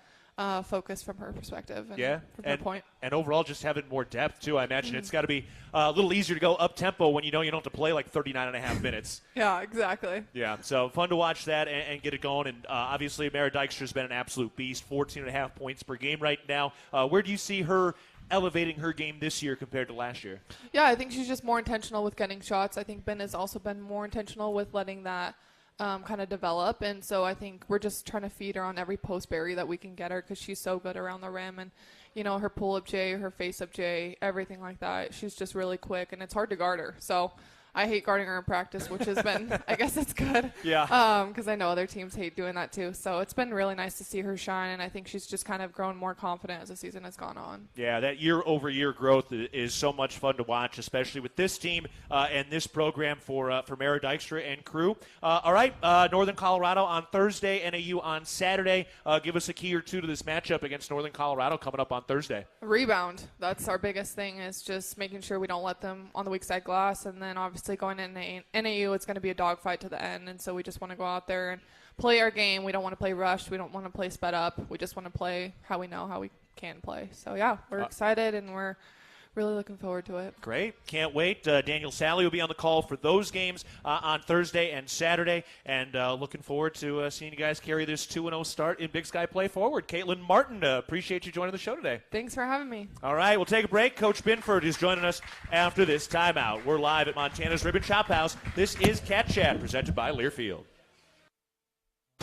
focus from her perspective and from her point. And overall just having more depth too. I imagine it's got to be a little easier to go up tempo when you don't have to play like 39 and a half minutes. Yeah, exactly. Yeah, so fun to watch that and get it going. And obviously Mara Dykstra's been an absolute beast, 14 and a half points per game right now. Where do you see her elevating her game this year compared to last year? Yeah, I think she's just more intentional with getting shots. I think Ben has also been more intentional with letting that kind of develop, and so I think we're just trying to feed her on every post berry that we can get her because she's so good around the rim, and her pull-up J, her face-up J, everything like that. She's just really quick, and it's hard to guard her. So I hate guarding her in practice, which has been, I guess it's good. Yeah. Because I know other teams hate doing that too. So it's been really nice to see her shine, and I think she's just kind of grown more confident as the season has gone on. Yeah, that year-over-year growth is so much fun to watch, especially with this team and this program for Mara Dykstra and crew. All right, Northern Colorado on Thursday, NAU on Saturday. Give us a key or two to this matchup against Northern Colorado coming up on Thursday. Rebound. That's our biggest thing, is just making sure we don't let them on the weak side glass, and then obviously going in NAU, it's going to be a dogfight to the end, and so we just want to go out there and play our game. We don't want to play rushed. We don't want to play sped up. We just want to play how we know how we can play. So, yeah, we're excited, and we're really looking forward to it. Great. Can't wait. Daniel Sally will be on the call for those games on Thursday and Saturday, and looking forward to seeing you guys carry this 2-0 start in Big Sky play forward. Katelynn Martin, appreciate you joining the show today. Thanks for having me. All right, we'll take a break. Coach Binford is joining us after this timeout. We're live at Montana's Ribbon Chop House. This is Cat Chat, presented by Learfield.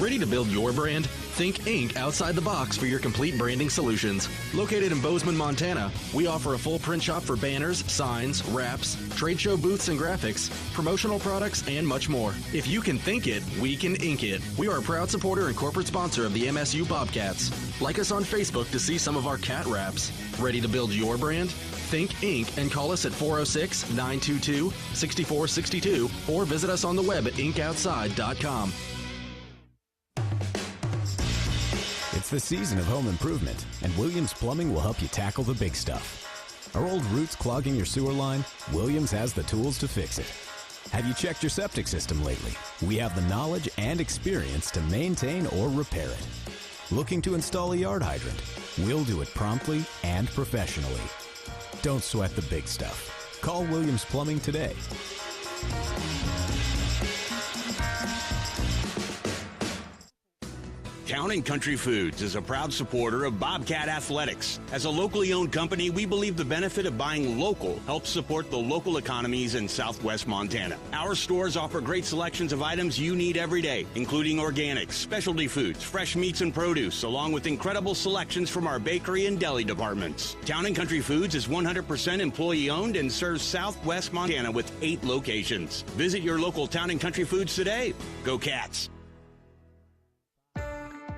Ready to build your brand? Think Inc. outside the box for your complete branding solutions. Located in Bozeman, Montana, we offer a full print shop for banners, signs, wraps, trade show booths and graphics, promotional products, and much more. If you can think it, we can ink it. We are a proud supporter and corporate sponsor of the MSU Bobcats. Like us on Facebook to see some of our cat wraps. Ready to build your brand? Think Inc. and call us at 406-922-6462 or visit us on the web at inkoutside.com. It's the season of home improvement, and Williams Plumbing will help you tackle the big stuff. Are old roots clogging your sewer line? Williams has the tools to fix it. Have you checked your septic system lately? We have the knowledge and experience to maintain or repair it. Looking to install a yard hydrant? We'll do it promptly and professionally. Don't sweat the big stuff. Call Williams Plumbing today. Town & Country Foods is a proud supporter of Bobcat Athletics. As a locally owned company, we believe the benefit of buying local helps support the local economies in southwest Montana. Our stores offer great selections of items you need every day, including organics, specialty foods, fresh meats and produce, along with incredible selections from our bakery and deli departments. Town & Country Foods is 100% employee-owned and serves southwest Montana with 8 locations. Visit your local Town & Country Foods today. Go Cats!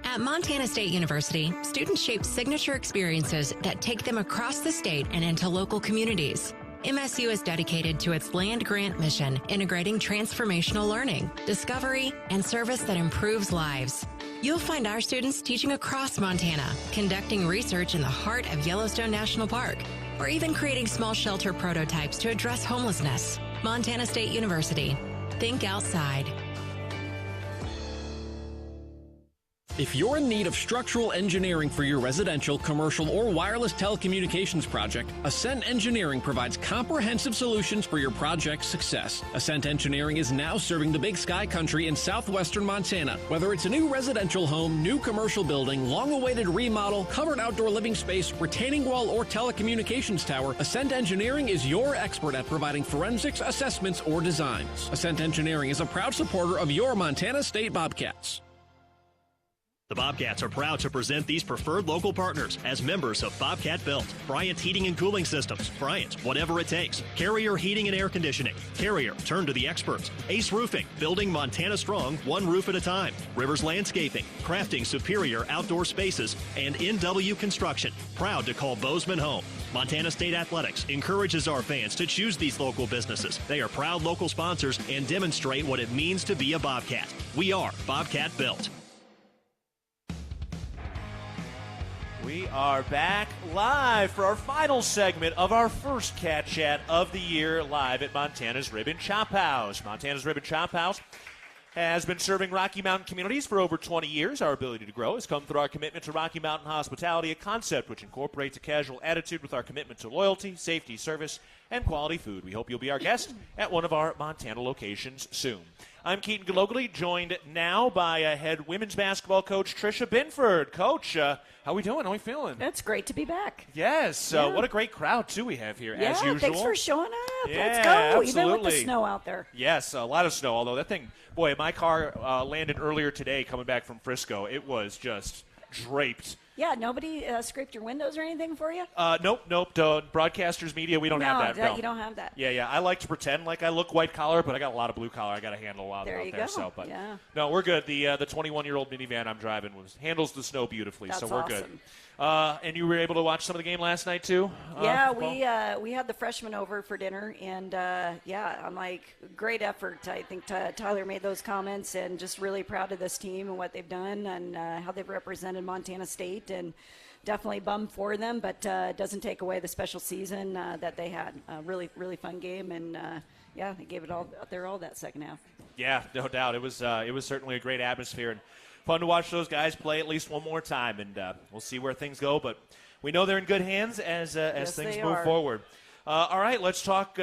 At Montana State University, students shape signature experiences that take them across the state and into local communities. MSU is dedicated to its land grant mission, integrating transformational learning, discovery, and service that improves lives. You'll find our students teaching across Montana, conducting research in the heart of Yellowstone National Park, or even creating small shelter prototypes to address homelessness. Montana State University. Think outside. If you're in need of structural engineering for your residential, commercial, or wireless telecommunications project, Ascent Engineering provides comprehensive solutions for your project's success. Ascent Engineering is now serving the Big Sky Country in southwestern Montana. Whether it's a new residential home, new commercial building, long-awaited remodel, covered outdoor living space, retaining wall, or telecommunications tower, Ascent Engineering is your expert at providing forensics, assessments, or designs. Ascent Engineering is a proud supporter of your Montana State Bobcats. The Bobcats are proud to present these preferred local partners as members of Bobcat Built, Bryant Heating and Cooling Systems, Bryant, whatever it takes, Carrier Heating and Air Conditioning, Carrier, turn to the experts, Ace Roofing, building Montana strong, one roof at a time, Rivers Landscaping, crafting superior outdoor spaces, and NW Construction, proud to call Bozeman home. Montana State Athletics encourages our fans to choose these local businesses. They are proud local sponsors and demonstrate what it means to be a Bobcat. We are Bobcat Built. We are back live for our final segment of our first Cat Chat of the year, live at Montana's Rib and Chop House. Montana's Rib and Chop House has been serving Rocky Mountain communities for over 20 years. Our ability to grow has come through our commitment to Rocky Mountain hospitality, a concept which incorporates a casual attitude with our commitment to loyalty, safety, service, and quality food. We hope you'll be our guest at one of our Montana locations soon. I'm Keaton Gillogly, joined now by head women's basketball coach Tricia Binford. Coach, how are we doing? How are we feeling? It's great to be back. Yes. Yeah. What a great crowd, too, we have here, yeah, as usual. Thanks for showing up. Yeah, Let's go, absolutely. even with the snow out there. Yes, a lot of snow, although that thing, boy, my car landed earlier today coming back from Frisco. It was just draped. Yeah, nobody scraped your windows or anything for you? Nope. Broadcasters media, we don't have that. No, you don't have that. Yeah. I like to pretend like I look white collar, but I got a lot of blue collar. I got to handle a lot there out you there. Go. So, but yeah. No, we're good. The 21-year-old minivan I'm driving handles the snow beautifully, That's so we're awesome. good. And you were able to watch some of the game last night too? Yeah, we had the freshmen over for dinner, and I'm like, great effort. I think Tyler made those comments, and just really proud of this team and what they've done and how they've represented Montana State, and definitely bummed for them, but it doesn't take away the special season that they had. Really, really fun game, and they gave it all that second half. Yeah, no doubt. It was certainly a great atmosphere and fun to watch those guys play at least one more time, and we'll see where things go. But we know they're in good hands as things move forward. All right, let's talk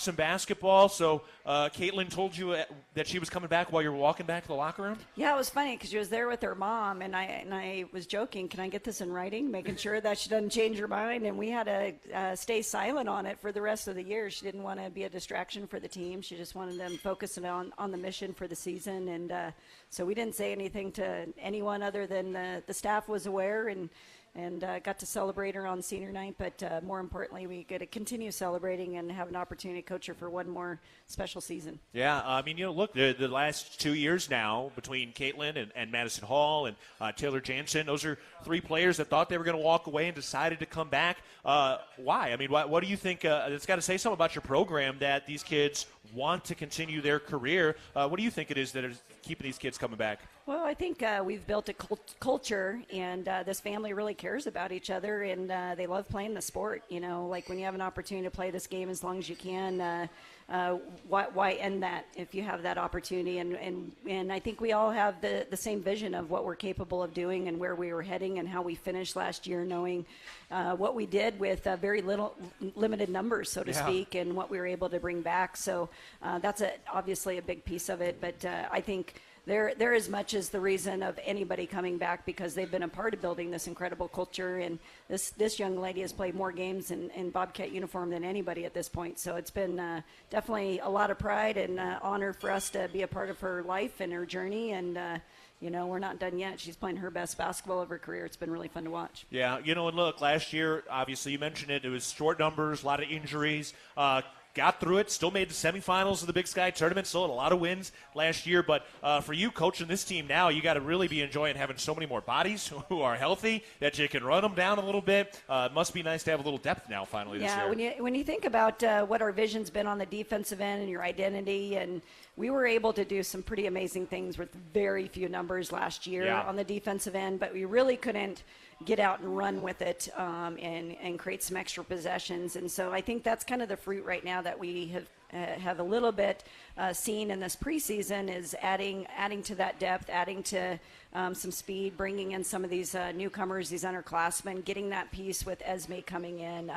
some basketball. So Katelynn told you that she was coming back while you were walking back to the locker room? Yeah, it was funny because she was there with her mom, and I was joking, can I get this in writing, making sure that she doesn't change her mind, and we had to stay silent on it for the rest of the year. She didn't want to be a distraction for the team. She just wanted them focusing on the mission for the season, and so we didn't say anything to anyone other than the staff was aware, and got to celebrate her on senior night, but more importantly, we get to continue celebrating and have an opportunity to coach her for one more special season. Yeah, I mean, look, the last 2 years now between Katelynn and Madison Hall and Taylor Jansen, those are three players that thought they were going to walk away and decided to come back. Why? I mean, what do you think? It's got to say something about your program that these kids want to continue their career. What do you think it is that is keeping these kids coming back? Well, I think we've built a culture, and this family really cares about each other, and they love playing the sport. You know, like when you have an opportunity to play this game as long as you can, why end that if you have that opportunity? And I think we all have the same vision of what we're capable of doing and where we were heading and how we finished last year, knowing what we did with very limited numbers, so to speak, and what we were able to bring back. So that's obviously a big piece of it. But I think they're as much as the reason of anybody coming back, because they've been a part of building this incredible culture. And this young lady has played more games in Bobcat uniform than anybody at this point. So it's been definitely a lot of pride and honor for us to be a part of her life and her journey. And we're not done yet. She's playing her best basketball of her career. It's been really fun to watch. Yeah, and look, last year, obviously you mentioned it was short numbers, a lot of injuries. Got through it, still made the semifinals of the Big Sky tournament, still had a lot of wins last year. But for you coaching this team now, you got to really be enjoying having so many more bodies who are healthy that you can run them down a little bit. It must be nice to have a little depth now finally this year. Yeah, when you think about what our vision's been on the defensive end and your identity, and we were able to do some pretty amazing things with very few numbers last year on the defensive end, but we really couldn't get out and run with it and create some extra possessions. And so I think that's kind of the fruit right now that we have a little bit seen in this preseason, is adding to that depth, adding to some speed, bringing in some of these newcomers, these underclassmen, getting that piece with Esme coming in.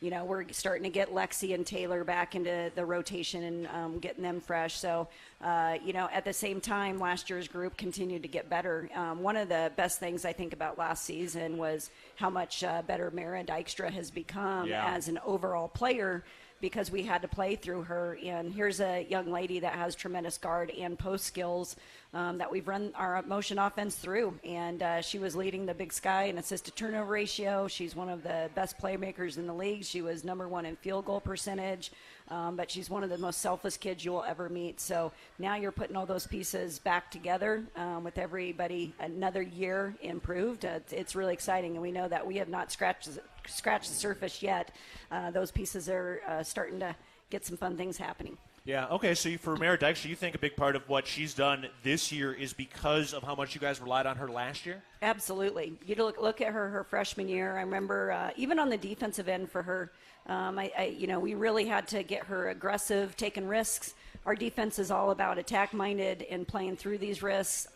We're starting to get Lexi and Taylor back into the rotation and getting them fresh. So, at the same time, last year's group continued to get better. One of the best things I think about last season was how much better Mara Dykstra has become as an overall player, because we had to play through her. And here's a young lady that has tremendous guard and post skills that we've run our motion offense through. And she was leading the Big Sky in assist-to-turnover ratio. She's one of the best playmakers in the league. She was number 1 in field goal percentage. But she's one of the most selfless kids you'll ever meet. So now you're putting all those pieces back together with everybody another year improved. It's really exciting, and we know that we have not scratched the surface yet. Those pieces are starting to get some fun things happening. Yeah, okay, so for Mara Dykstra, you think a big part of what she's done this year is because of how much you guys relied on her last year? Absolutely. You look at her freshman year. I remember even on the defensive end for her, we really had to get her aggressive, taking risks. Our defense is all about attack-minded and playing through these risks.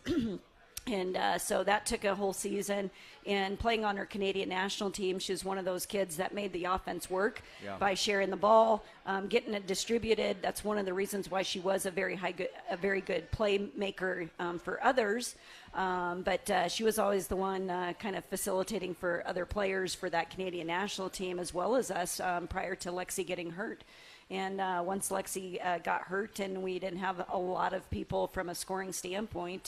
And so that took a whole season. And playing on her Canadian national team, she was one of those kids that made the offense work by sharing the ball, getting it distributed. That's one of the reasons why she was a very good playmaker for others. But she was always the one kind of facilitating for other players for that Canadian national team, as well as us, prior to Lexi getting hurt. And once Lexi got hurt and we didn't have a lot of people from a scoring standpoint,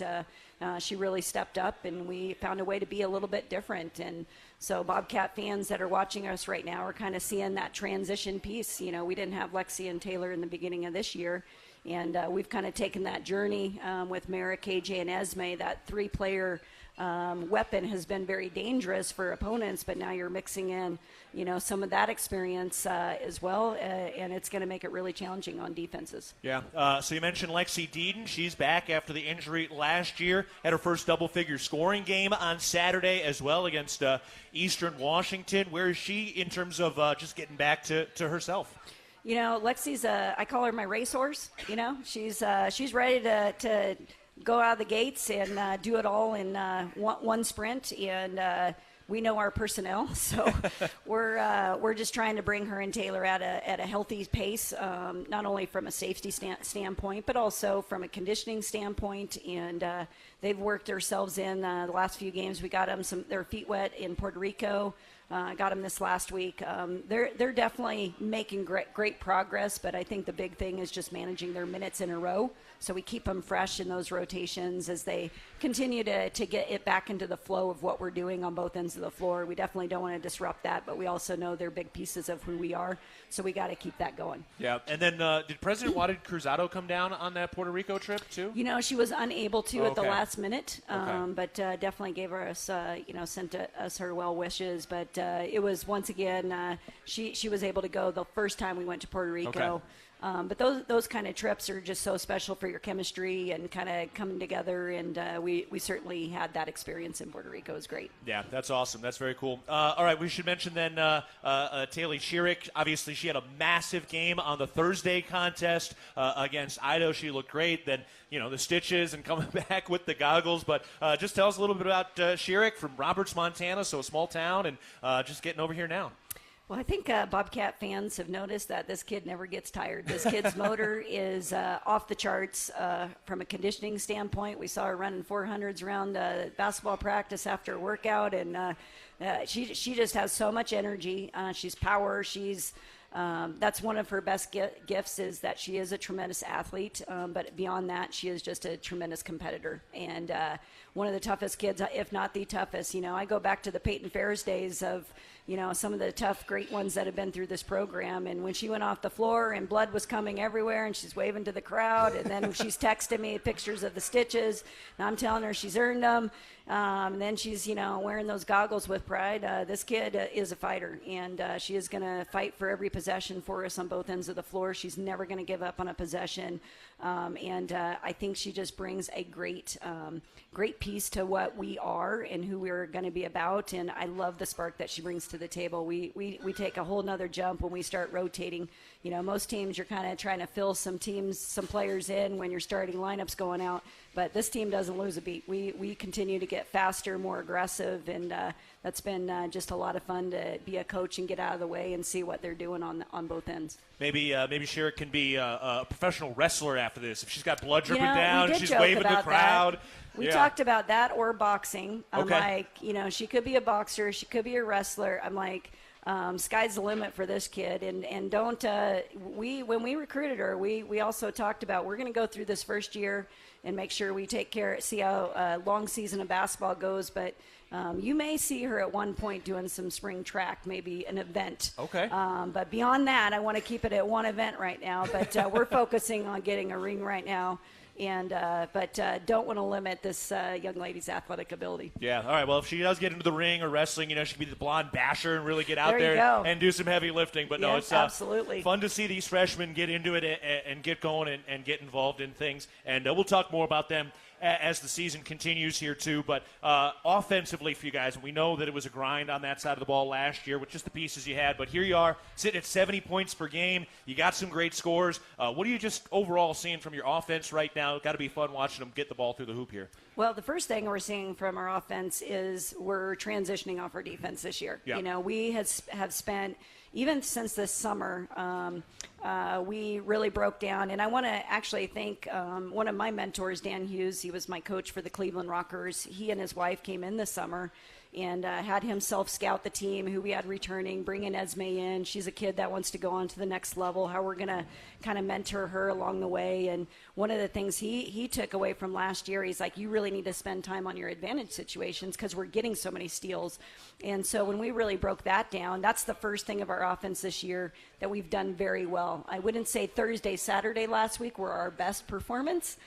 she really stepped up, and we found a way to be a little bit different. And so Bobcat fans that are watching us right now are kind of seeing that transition piece. We didn't have Lexi and Taylor in the beginning of this year. And we've kind of taken that journey with Mara, KJ, and Esme. That three-player weapon has been very dangerous for opponents, but now you're mixing in, some of that experience as well, and it's going to make it really challenging on defenses. Yeah. So you mentioned Lexi Deedon. She's back after the injury last year. Had her first double-figure scoring game on Saturday as well against Eastern Washington. Where is she in terms of just getting back to herself? Lexi's I call her my racehorse. She's ready to go out of the gates and do it all in one sprint. And we know our personnel, so we're just trying to bring her and Taylor at a healthy pace, not only from a safety standpoint, but also from a conditioning standpoint. And they've worked themselves in the last few games. We got them their feet wet in Puerto Rico. Got them this last week. They're definitely making great progress, but I think the big thing is just managing their minutes in a row, so we keep them fresh in those rotations as they continue to get it back into the flow of what we're doing on both ends of the floor. We definitely don't want to disrupt that, but we also know they're big pieces of who we are, so we got to keep that going. Yeah, and then did President Wadid Cruzado come down on that Puerto Rico trip too? She was unable to at the last minute, but definitely gave us, sent us her well wishes, but it was, once again, she was able to go the first time we went to Puerto Rico. But those kind of trips are just so special for your chemistry and kind of coming together, and we certainly had that experience in Puerto Rico. It was great. Yeah, that's awesome. That's very cool. All right, we should mention then Taylor Schierick. Obviously, she had a massive game on the Thursday contest against Idaho. She looked great. Then, the stitches and coming back with the goggles. But just tell us a little bit about Schierick from Roberts, Montana, so a small town, and just getting over here now. Well, I think Bobcat fans have noticed that this kid never gets tired. This kid's motor is off the charts from a conditioning standpoint. We saw her running 400s around basketball practice after a workout, and she just has so much energy. She's power. That's one of her best gifts, is that she is a tremendous athlete, but beyond that, she is just a tremendous competitor, and one of the toughest kids, if not the toughest. I go back to the Peyton Ferris days of some of the tough, great ones that have been through this program. And when she went off the floor and blood was coming everywhere and she's waving to the crowd, and then she's texting me pictures of the stitches, and I'm telling her she's earned them. And then she's, wearing those goggles with pride. This kid is a fighter, and she is going to fight for every possession for us on both ends of the floor. She's never going to give up on a possession. And I think she just brings a great piece to what we are and who we're going to be about. And I love the spark that she brings to the table. We take a whole nother jump when we start rotating. Most teams, you're kind of trying to fill some players in when your starting lineups going out. But this team doesn't lose a beat. We continue to get faster, more aggressive, and that's been just a lot of fun to be a coach and get out of the way and see what they're doing on both ends. Maybe Shira can be a professional wrestler after this. If she's got blood dripping down, she's waving to the crowd. That. We talked about that, or boxing. I'm like, she could be a boxer, she could be a wrestler. I'm like, sky's the limit for this kid, and don't when we recruited her, we also talked about we're going to go through this first year and make sure we take care, see how a long season of basketball goes, but you may see her at one point doing some spring track, maybe an event. Okay. But beyond that, I want to keep it at one event right now, but we're focusing on getting a ring right now. And but don't want to limit this young lady's athletic ability. Yeah. All right. Well, if she does get into the ring or wrestling, she could be the blonde basher and really get out there and do some heavy lifting. But no, it's absolutely fun to see these freshmen get into it and get going and get involved in things. And we'll talk more about them as the season continues here too. But offensively for you guys, we know that it was a grind on that side of the ball last year with just the pieces you had. But here you are sitting at 70 points per game. You got some great scores. What are you just overall seeing from your offense right now? Got to be fun watching them get the ball through the hoop here. Well, the first thing we're seeing from our offense is we're transitioning off our defense this year. Yeah. We have spent, even since this summer, we really broke down. And I want to actually thank one of my mentors, Dan Hughes. He was my coach for the Cleveland Rockers. He and his wife came in this summer and had himself scout the team, who we had returning, bringing Esme in. She's a kid that wants to go on to the next level, how we're going to kind of mentor her along the way. And one of the things he took away from last year, he's like, you really need to spend time on your advantage situations because we're getting so many steals. And so when we really broke that down, that's the first thing of our offense this year that we've done very well. I wouldn't say Thursday, Saturday last week were our best performance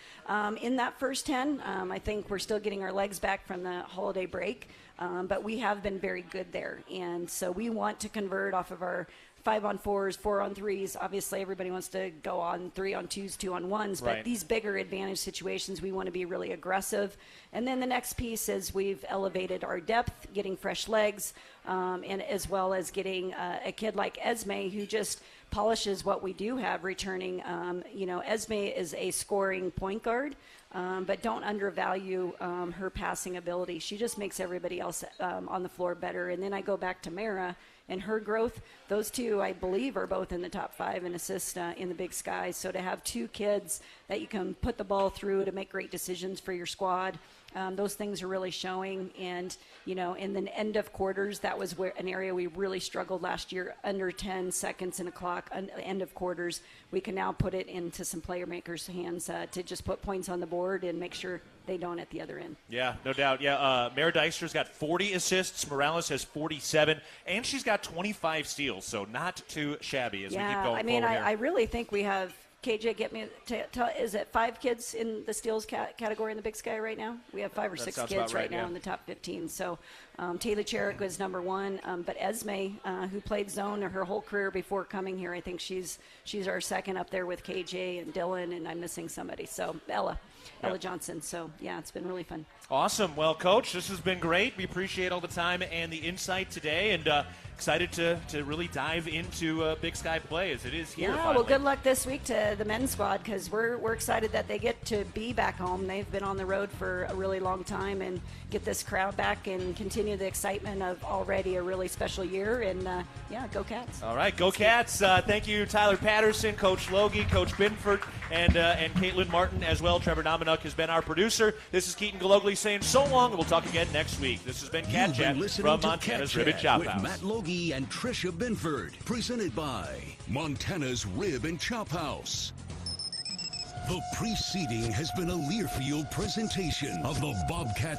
in that first 10. I think we're still getting our legs back from the holiday break. But we have been very good there. And so we want to convert off of our 5-on-4s, 4-on-3s. Obviously, everybody wants to go on 3-on-2s, 2-on-1s. But these bigger advantage situations, we want to be really aggressive. And then the next piece is we've elevated our depth, getting fresh legs, and as well as getting a kid like Esme who just polishes what we do have returning. Esme is a scoring point guard. But don't undervalue her passing ability. She just makes everybody else on the floor better. And then I go back to Mara and her growth. Those two, I believe, are both in the top 5 in assists in the Big Sky. So to have two kids that you can put the ball through to make great decisions for your squad, those things are really showing. And, in the end of quarters, that was an area we really struggled last year, under 10 seconds in a clock, end of quarters. We can now put it into some player makers' hands to just put points on the board and make sure they don't at the other end. Yeah, no doubt. Yeah, Mara Dyster's got 40 assists. Morales has 47, and she's got 25 steals, so not too shabby as we keep going forward here. I really think we have – KJ, get me is it 5 kids in the steals category in the Big Sky right now? We have 5 or 6 kids right now in the top 15. So Taylor Cherrick was number 1, but Esme, who played zone her whole career before coming here, I think she's our second up there with KJ and Dylan, and I'm missing somebody. So Ella Johnson. So yeah, it's been really fun. Awesome. Well, Coach, this has been great. We appreciate all the time and the insight today, and excited to really dive into Big Sky play as it is here. Yeah, finally. well, good luck this week to the men's squad because we're excited that they get to be back home. They've been on the road for a really long time and get this crowd back and continue the excitement of already a really special year. And, yeah, go Cats. All right, go Cats. Thank you, Tyler Patterson, Coach Logie, Coach Binford, and Katelynn Martin as well. Trevor Dominuk has been our producer. This is Keaton Gillogly saying so long, and we'll talk again next week. This has been Cat Chat from Montana's Rib and Chop with House. Matt Logie and Tricia Binford, presented by Montana's Rib and Chop House. The preceding has been a Learfield presentation of the Bobcats.